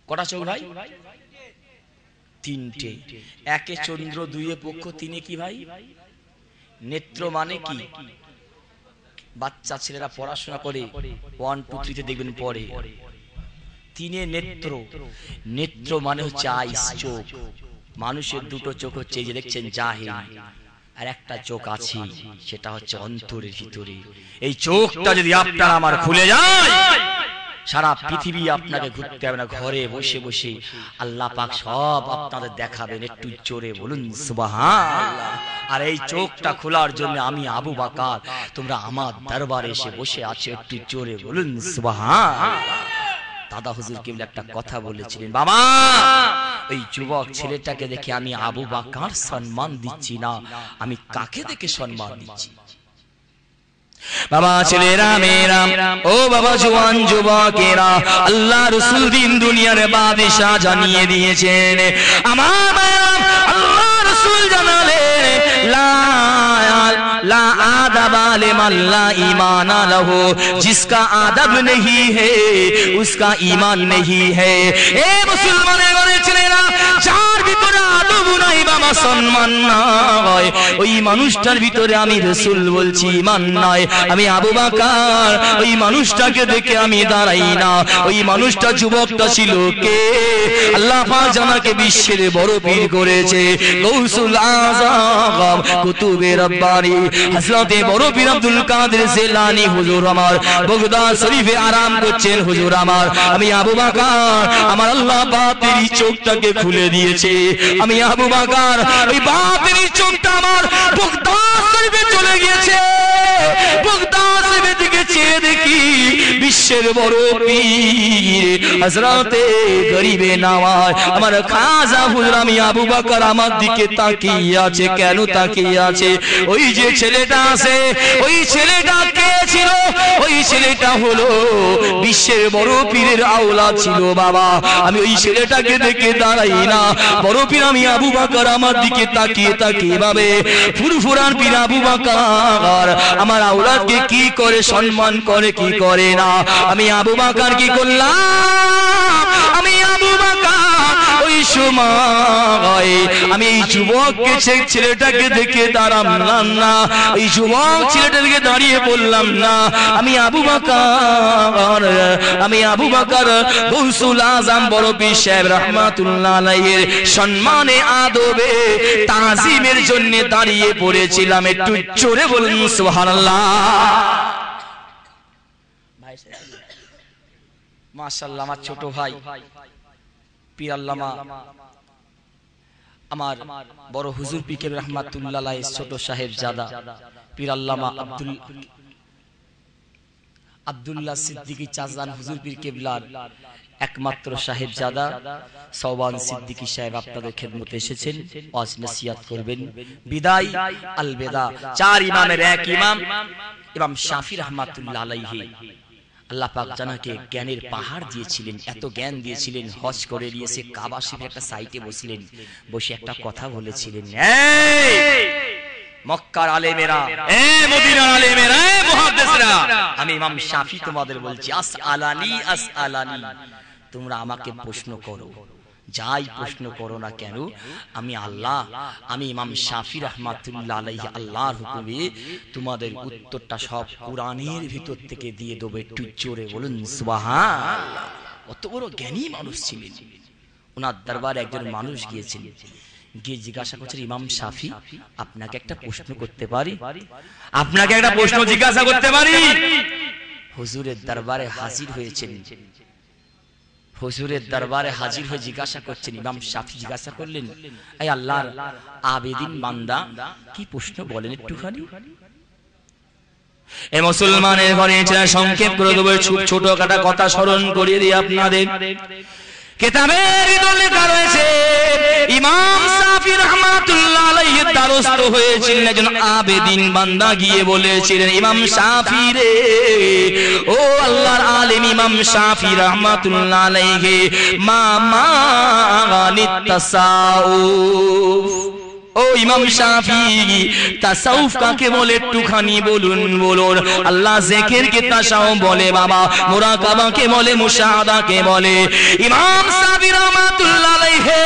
কটা চোখ ভাই? তিনটে। একে চন্দ্র, দুইয়ে পক্ষ, তিনে কি ভাই? নেত্র। মানে কি? বাচ্চা ছেলেরা পড়াশোনা করে 1, 2, 3 তে দেখবেন পড়ে। তিনে নেত্র। নেত্র মানে হচ্ছে আইস, চোখ। মানুষের দুটো চোখ হচ্ছে এই যে দেখছেন জাহির, আর একটা চোখ আছে সেটা হচ্ছে অন্তরের ভিতরে। এই চোখটা যদি আপনার আমার খুলে যায়, সারা পৃথিবী আপনাকে ঘুরতে হবে না, ঘরে বসে বসে আল্লাহ পাক সব আপনাদের দেখাবেন। একটু জোরে বলুন সুবহানাল্লাহ। আর এই চোখটা খোলার জন্য আমি আবু বকর তোমরা আমার দরবারে এসে বসে আছো। একটু জোরে বলুন সুবহানাল্লাহ। দাদা হুজুর কেবল একটা কথা বলেছিলেন, বাবা ওই যুবক ছেলেটাকে দেখে আমি আবু বকর সম্মান দিচ্ছি না, আমি কাকে দেখে সম্মান দিচ্ছি? বাবা ছেলেরা মেয়েরা, ও বাবা জওয়ান যুবকেরা, আল্লাহ রাসূল দিন দুনিয়ার বাদশা জানিয়ে দিয়েছেন। আমার আল্লাহ রাসূল জানালেন, লা आदब लिमन ला ईमान लहू, जिसका आदब नहीं है उसका ईमान नहीं है। ए मुसलमाने बने ছেলেরা, যার ভিতরে আদব নাই বাবা, সম্মান নাই, ওই মানুষটার ভিতরে আমি রাসূল বলছি ঈমান নাই। আমি আবু বকর ওই মানুষটাকে দেখে আমি দাঁড়াই না। ওই মানুষটা যুবকটা ছিল কে? আল্লাহ পাক জানাকে বিশ্বের বড় পীর করেছে, গৌসুল আযম কুতুবে রব্বানি হযরতে বড় পীর আব্দুল কাদের জিলানী হুজুর আমার বগদাদ শরীফে আরাম করছেন। হুজুর আমার, আমি আবু বকর আমার আল্লাহ বাতিরি চোখটাকে খুলে দিয়েছে। আমি আবু বকর ওই বাতিরি চোখটা আমার বগদাদ শরীফে চলে গিয়েছে। বগদাদ শরীফে দিকে চেয়ে দেখি বিশ্বের বড় পীর হযরতে গরিবে নওয়াজ আমার খাজা হুজুর, আমি আবু বকর আমার দিকে তাকিয়ে আছে। কেন তাকিয়ে আছে? ওই যে ছেলেটা আছে, ওই ছেলেটা কে ছিল? ওই ছেলেটা হলো বিশ্বের বড় পীরের আওলাদ ছিল বাবা। আমি ওই ছেলেটাকে দেখে দাঁড়াই না। বড় পীর আমি আবু বকর আমার দিকে তাকিয়ে তাকিয়ে ভাবে, ফুরফুরান পীর আবু বকর আমার আওলাদকে কি করে সম্মান করে, কি করে না। আমি আবু বকর কি করলাম? আমি আবু বকর ওই সময় আমি এই যুবককে, ছেলেটাকে দেখে দাঁড়ালাম না, ওই যুবক ছেলেটাকে দাঁড়িয়ে বললাম না। আমি আবু বকর গৌসুল আযম বড় পীর সাহেব রাহমাতুল্লাহ আলাইহির সম্মানে আদবে তাজিমের জন্য দাঁড়িয়ে পড়েছিলাম। একটু জোরে বলুন সুবহানাল্লাহ। মাশাআল্লাহ, আমার ছোট ভাই পীর আল্লামা আমার বড় হুজুর পীর কেবলা রাহমাতুল্লাহ আলাইহির ছোট সাহেবজাদা পীর আল্লামা আব্দুল্লাহ সিদ্দিকী চাচান হুজুর পীর কেবলার একমাত্র সাহেবজাদা সওবান সিদ্দিকী সাহেব আপনাদের খেদমতে এসেছেন, ওয়াজ নসিহত করবেন। বিদায় আল বেদা। 4 ইমামের এক ইমাম ইমাম শাফি রাহমাতুল্লাহ আলাইহি আল্লাহ পাক জানাকে জ্ঞানের পাহাড় দিয়েছিলেন, এত জ্ঞান দিয়েছিলেন। হজ করে নিয়েছে, কাবা শরীফের একটা সাইটে বসলেন, বসে একটা কথা বলেছিলেন, মক্কার আলেমেরা, মদিনার আলেমেরা, মুহাদ্দিসরা, আমি ইমাম শাফি তোমাদের বলছি, আসআলানি তোমরা আমাকে প্রশ্ন করো, যাই প্রশ্ন করো না কেন, আমি আল্লাহ, আমি ইমাম শাফি রাহমাতুল্লাহ আলাইহি আল্লাহর হুকুমে তোমাদের উত্তরটা সব কোরআনের ভিতর থেকে দিয়ে দেব। একটু জোরে বলুন সুবহানাল্লাহ। কত বড় জ্ঞানী মানুষ ছিলেন। ওনার দরবারে একজন মানুষ গিয়েছিলেন, গিয়ে জিজ্ঞাসা করছেন, ইমাম শাফি আপনাকে একটা প্রশ্ন করতে পারি? আপনাকে একটা প্রশ্ন জিজ্ঞাসা করতে পারি? হুজুরের দরবারে হাজির হয়েছেন, হুজুরের দরবারে হাজির হয়ে জিজ্ঞাসা করছেন। ইমাম শাফি জিজ্ঞাসা করলেন, এই আল্লাহর আবেদিন বান্দা কি প্রশ্ন বলেন একটুখানি। এই মুসলমানের ঘরে সংক্ষেপ করে দেবো, ছোটখাটো কথা স্মরণ করিয়ে দিই আপনাদের। কিতাবের ভিতরে লেখা রয়েছে ইমাম শাফি রাহমাতুল্লাহ আলাইহি দ্বারস্থ হয়েছিলেন একজন আবেদিন বান্দা, গিয়ে বলেছিলেন, ইমাম শাফি রে, ও আল্লাহর আলেম ইমাম শাফি রাহমাতুল্লাহ আলাইহি, মা মাগানিত তাসাউফ, ও ইমাম শাফি তাসাউফ কাকে বলে একটুখানি বলুন বলুন। আল্লাহ জিকিরকে তাসাউফ বলে বাবা, মুরাকাবাকে বলে, মুশাহাদাকে বলে। ইমাম শাফি রাহমাতুল্লাহ আলাইহি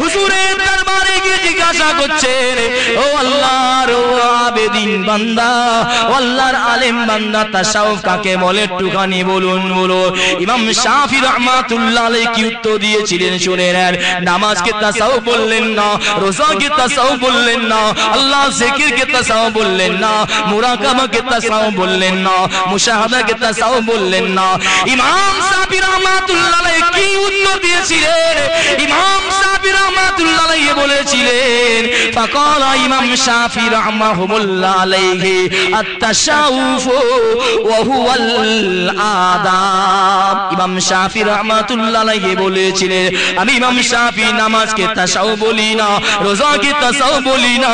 হুজুরের দরবারে গিয়ে জিজ্ঞাসা করছেন, ও আল্লাহর আবেদিন বান্দা, ও আল্লাহর আলেম বান্দা, তাসাউফ কাকে বলে একটুখানি বলুন বলুন। ইমাম শাফি রাহমাতুল্লাহ আলাইহি কি উত্তর দিয়েছিলেন শুনে নেন। নামাজকে তাসাউফ বললেন না, রোজাকে তাসাউফ বললেন না, আল্লাহ জিকিরকে তাসাউফ বললেন না, মুরাকাবাকে তাসাউফ বললেন না, মুশাহাদাকে তাসাউফ বললেন না। ইমাম শাফি রাহমাতুল্লাহ আলাইহি কি উত্তর দিয়েছিলেন? ইমাম শাফি রাহমাতুল্লাহ আলাইহি বলেছিলেন, ফাকালা ইমাম শাফি রাহমাহুল্লাহ আলাইহি, আত-তাসাউফ ওয়া হুয়াল আদাব। ইমাম শাফি রাহমাতুল্লাহ আলাইহি বলেছিলেন, আমি ইমাম শাফি নামাজকে তাসাউফ বলি না, রোজাকে তাসাউফ বলি না,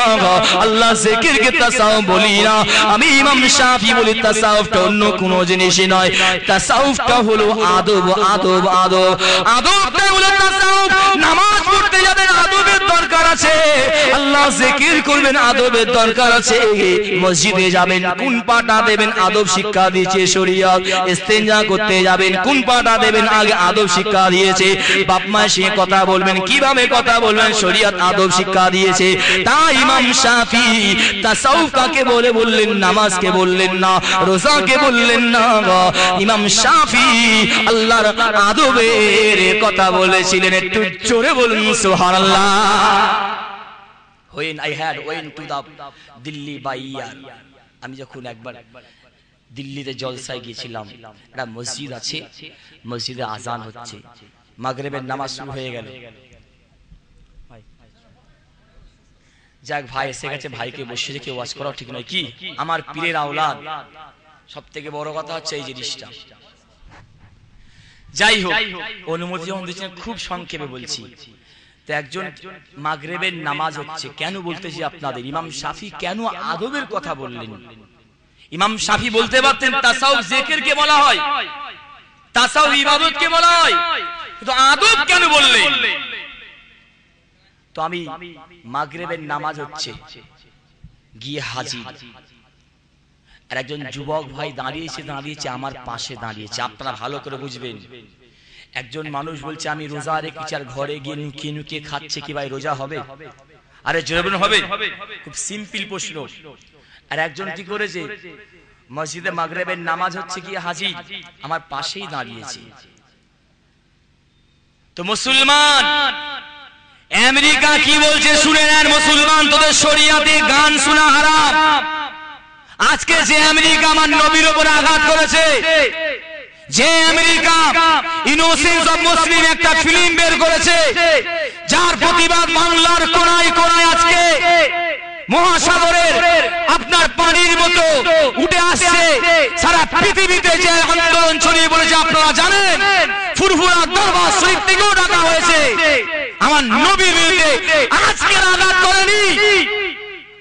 আল্লাহ জিকিরকে তাসাউফ বলি না। আমি ইমাম শাফি বলি তাসাউফটা অন্য কোনো জিনিসই নয়, তাসাউফটা হলো আদব, আদব, আদব, আদবটা হলো তাসাউফ। নামাজ পড়তে যাবেন আদবের দরকার আছে, আল্লাহ জিকির করবেন আদবের দরকার আছে। মসজিদে যাবেন কোন পাটা দেবেন আদব শিক্ষা দিয়েছে শরীয়ত। ইস্তেঞ্জা করতে যাবেন কোন পাটা দেবেন আগে আদব শিক্ষা দিয়েছে। বাপ মায়ের সঙ্গে কথা বলবেন কিভাবে কথা বলবেন শরীয়ত আদব শিক্ষা দিয়েছে। তাই ইমাম শাফি তাসাউফ কাকে বলে বললেন, নামাজকে বললেন না, রোজাকে বললেন না। ইমাম শাফি আল্লাহর আদবের কথা বলেছিলেন। একটু জোরে বলুন সুবহানাল্লাহ। When I had went to the Delhi by year, আমি যখন একবার দিল্লিতে জলসায় গিয়েছিলাম, একটা মসজিদ আছে, মসজিদে আজান হচ্ছে, মাগরিবের নামাজ শুরু হয়ে গেল। যাক ভাই এসে গেছে, ভাইকে বসে রেখে ওয়াজ করা ঠিক নয় কি? আমার পীরের আওলাদ, সব থেকে বড় কথা হচ্ছে এই জিনিসটা। যাই হোক, অনুমতি যখন দিচ্ছেন খুব সংক্ষেপে বলছি। তো একজন মাগরিবের নামাজ হচ্ছে, কেন বলতেছি আপনাদের, ইমাম শাফি কেন আদবের কথা বললেন? ইমাম শাফি বলতে পারতেন তাসাউফ জিকিরকে বলা হয়, তাসাউফ ইবাদতকে বলা হয়, কিন্তু আদব কেন বললেন? তো আমি মাগরিবের নামাজ হচ্ছে, গিয়ে হাজির, আর একজন যুবক ভাই দাঁড়িয়েছে আমার পাশে দাঁড়িয়েছে। আপনারা ভালো করে বুঝবেন, একজন মানুষ বলছে আমি রোজা রেখেছি, আর ঘরে গিয়ে লুকিয়ে লুকিয়ে খাচ্ছে, কি ভাই রোজা হবে? আরে জোরে হবে? খুব সিম্পল প্রশ্ন। আর একজন কি করেছে, মসজিদে মাগরিবের নামাজ হচ্ছে, গিয়ে হাজির, আমার পাশেই দাঁড়িয়েছে। তো মুসলমান, আমেরিকা কি বলছে শুনে নেন। মুসলমান, তোদের শরিয়াতে গান শোনা হারাম। আজকে যে আমেরিকা আমার নবীর উপর আঘাত করেছে, যে আমেরিকা ইনোসেন্স অফ মুসলিম একটা ফিল্ম বের করেছে, যার প্রতিবাদ বাংলার কোনায় কোনায় আজকে মহাসাগরের আপনার পানির মতো উঠে আসছে, সারা পৃথিবীতে যে আন্দোলন ছড়িয়ে পড়েছে আপনারা জানেন। ফুরফুরা দরবার শরীফ থেকেও ডাকা হয়েছে। আমার নবীর বিরুদ্ধে আজকে আঘাত করেনি,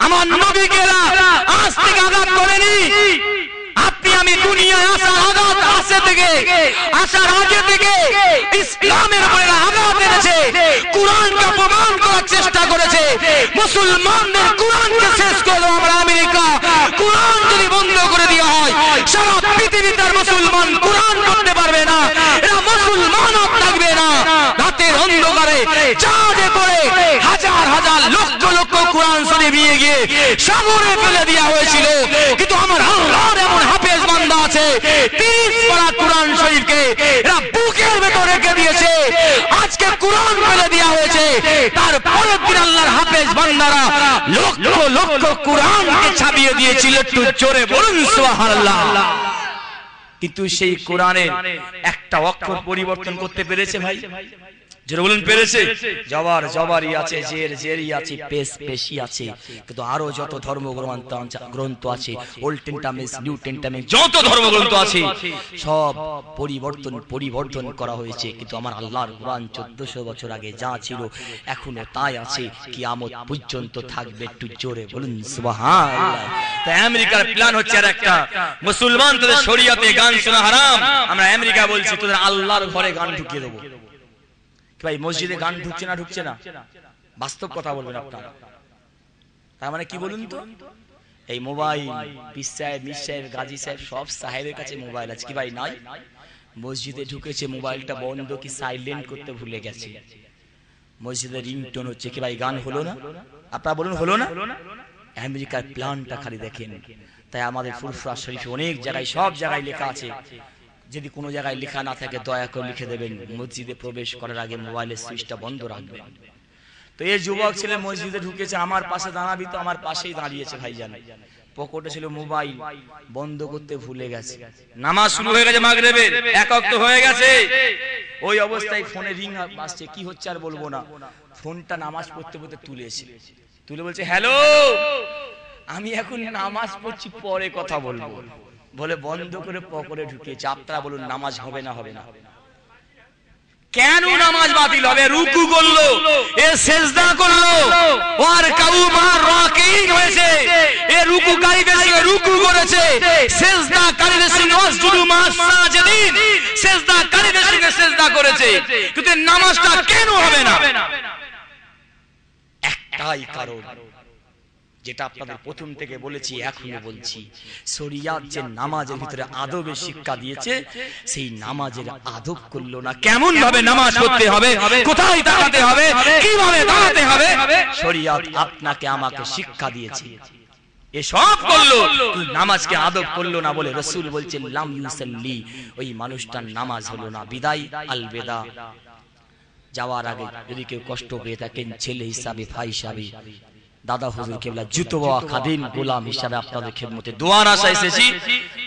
আমার নবীকে আজ থেকে আঘাত করেনি। আপনি আমি দুনিয়ায় আসার আঘাত আসার আগে থেকে ইসলামের উপরে আঘাত এনেছে, কোরআনকে অপমান করার চেষ্টা করেছে। মুসলমানদের কোরআনকে শেষ করলো আমরা আমেরিকা। কোরআন যদি বন্ধ করে দেওয়া হয়, সারা পৃথিবীতে মুসলমান কোরআন পড়তে পারবে না, এরা মুসলমান থাকবে না। রাতের অন্ধকারে চাঁদে করে হাজার হাজার লক্ষ লক্ষ কোরআন শরীফ নিয়ে গিয়ে সাগরে ফেলে দেওয়া হয়েছিল, কিন্তু আমার আল্লাহর এমন হাফেজ বান্দা আছে, 30 পারা কোরআন শরীফকে এরা বুকের ভেতর রেখে দিয়েছে। আজ আজকে কোরআন ফেলে দেওয়া হয়েছে, তার পরের দিন আল্লাহর হাফেজ বান্দারা লক্ষ লক্ষ কোরআনকে ছাপিয়ে দিয়েছিল। একটু জোরে বলুন সুবহানাল্লাহ। কিন্তু সেই কোরআনের একটা অক্ষর পরিবর্তন করতে পেরেছে ভাই? যারা বলেন পেরেছে? জবর জবরই আছে, জের জেরই আছে, পেশ পেশি আছে। কিন্তু আরো যত ধর্মগ্রন্থ আছে, ওল্ড টেন্টামেন্ট, নিউ টেন্টামেন্ট, যত ধর্মগ্রন্থ আছে সব পরিবর্তন করা হয়েছে। কিন্তু আমার আল্লাহর কোরআন 1400 বছর আগে যা ছিল এখনো তাই আছে, কিয়ামত পর্যন্ত থাকবে। একটু জোরে বলুন সুবহানাল্লাহ। তাই আমেরিকার প্ল্যান হচ্ছে আর একটা, মুসলমান তোদের শরিয়াতে গান শোনা হারাম, আমরা আমেরিকা বলছি তোদের আল্লাহর ঘরে গান ঢুকিয়ে দেবো। ভাই মসজিদে গান ঢুকছে না? বাস্তব কথা বলবেন আপনারা। তার মানে কি বলুন তো? এই মোবাইল, পীর সাহেব, মীর সাহেব, গাজী সাহেব সব সাহেবের কাছে মোবাইল আছে কি ভাই? নাই। মসজিদে ঢুকেছে, মোবাইলটা বন্ধ কি সাইলেন্ট করতে ভুলে গেছে। মসজিদে রিংটোন হচ্ছে কি ভাই? গান হলো না? আপনারা বলুন হলো না? আমেরিকার প্ল্যানটা খালি দেখেন। তাই আমাদের ফুরফুরা শরীফে অনেক জায়গায়, সব জায়গায় লেখা আছে, যদি কোনো জায়গায় লেখা না থাকে দয়া করে লিখে দেবেন, মসজিদে প্রবেশ করার আগে মোবাইলের সুইচটা বন্ধ রাখবেন। তো এই যুবক ছেলে মসজিদে ঢুকেছে, আমার পাশে দাঁড়াবি তো, আমার পাশেই দাঁড়িয়েছে ভাইজান, পকেটে ছিল মোবাইল, বন্ধ করতে ভুলে গেছে। নামাজ শুরু হয়ে গেছে, মাগরিবের এক ওয়াক্ত হয়ে গেছে, ওই অবস্থায় ফোনে রিং আসছে, কি হচ্ছে আর বলবো না। ফোনটা নামাজ পড়তে পড়তে তুলে বলছে, হ্যালো, আমি এখন নামাজ পড়ছি, পরে কথা বলবো বলে বন্ধ করে পকেটে ঢুকিয়েছে। আপনারা বলুন নামাজ হবে না? হবে না। কেন নামাজ বাতিল হবে? রুকু করলো, এ সিজদা করলো, ওয়ার কাউমা রাকিং হয়েছে, এ রুকুকারীদের সঙ্গে রুকু করেছে, সিজদাকারীদের সঙ্গে ওয়াসজুদু মাস সাজিদিন, সিজদাকারীদের সঙ্গে সিজদা করেছে। কিন্তু নামাজটা কেন হবে না? একটাই কারণ, যেটা আপনাদের প্রথম থেকে বলেছি, এখনো বলছি, শরিয়াত যে নামাজের ভিতরে আদবের শিক্ষা দিয়েছে, সেই নামাজের আদব করলো না। কেমন ভাবে নামাজ পড়তে হবে, কোথায় দাঁড়াতে হবে, কিভাবে দাঁড়াতে হবে, শরিয়াত আপনাকে আমাকে শিক্ষা দিয়েছে। এসব করলো, নামাজকে আদব করলো না বলে রাসূল বলছেন লাম ইউসাল্লি, ওই মানুষটার নামাজ হলো না। বিদায়, আলবিদা। যাওয়ার আগে যদি কেউ কষ্ট পেয়ে থাকেন, ছেলে হিসাবে, ভাই হিসাবে, দাদা হুজুর কেবলা জুতো বাবা খাদিম গোলাম হিসাবে আপনাদের খেদমতে দোয়ার আশায় এসেছি।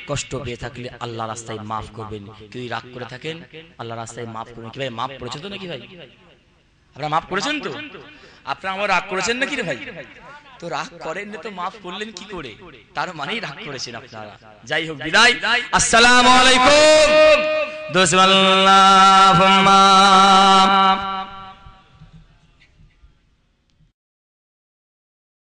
কষ্ট পেয়ে থাকলে আল্লাহ রাস্তায় মাফ করবেন। যদি রাগ করে থাকেন আল্লাহ রাস্তায় মাফ করবেন। কি ভাই মাফ করেছেন তো নাকি ভাই? আপনারা মাফ করেছেন তো? আপনারা আমার রাগ করেছেন নাকি রে ভাই? তো রাগ করেন না তো মাফ করলেন কি করে? তার মানেই রাগ করেছেন আপনারা। যাই হোক, বিদায়। আসসালামু আলাইকুম।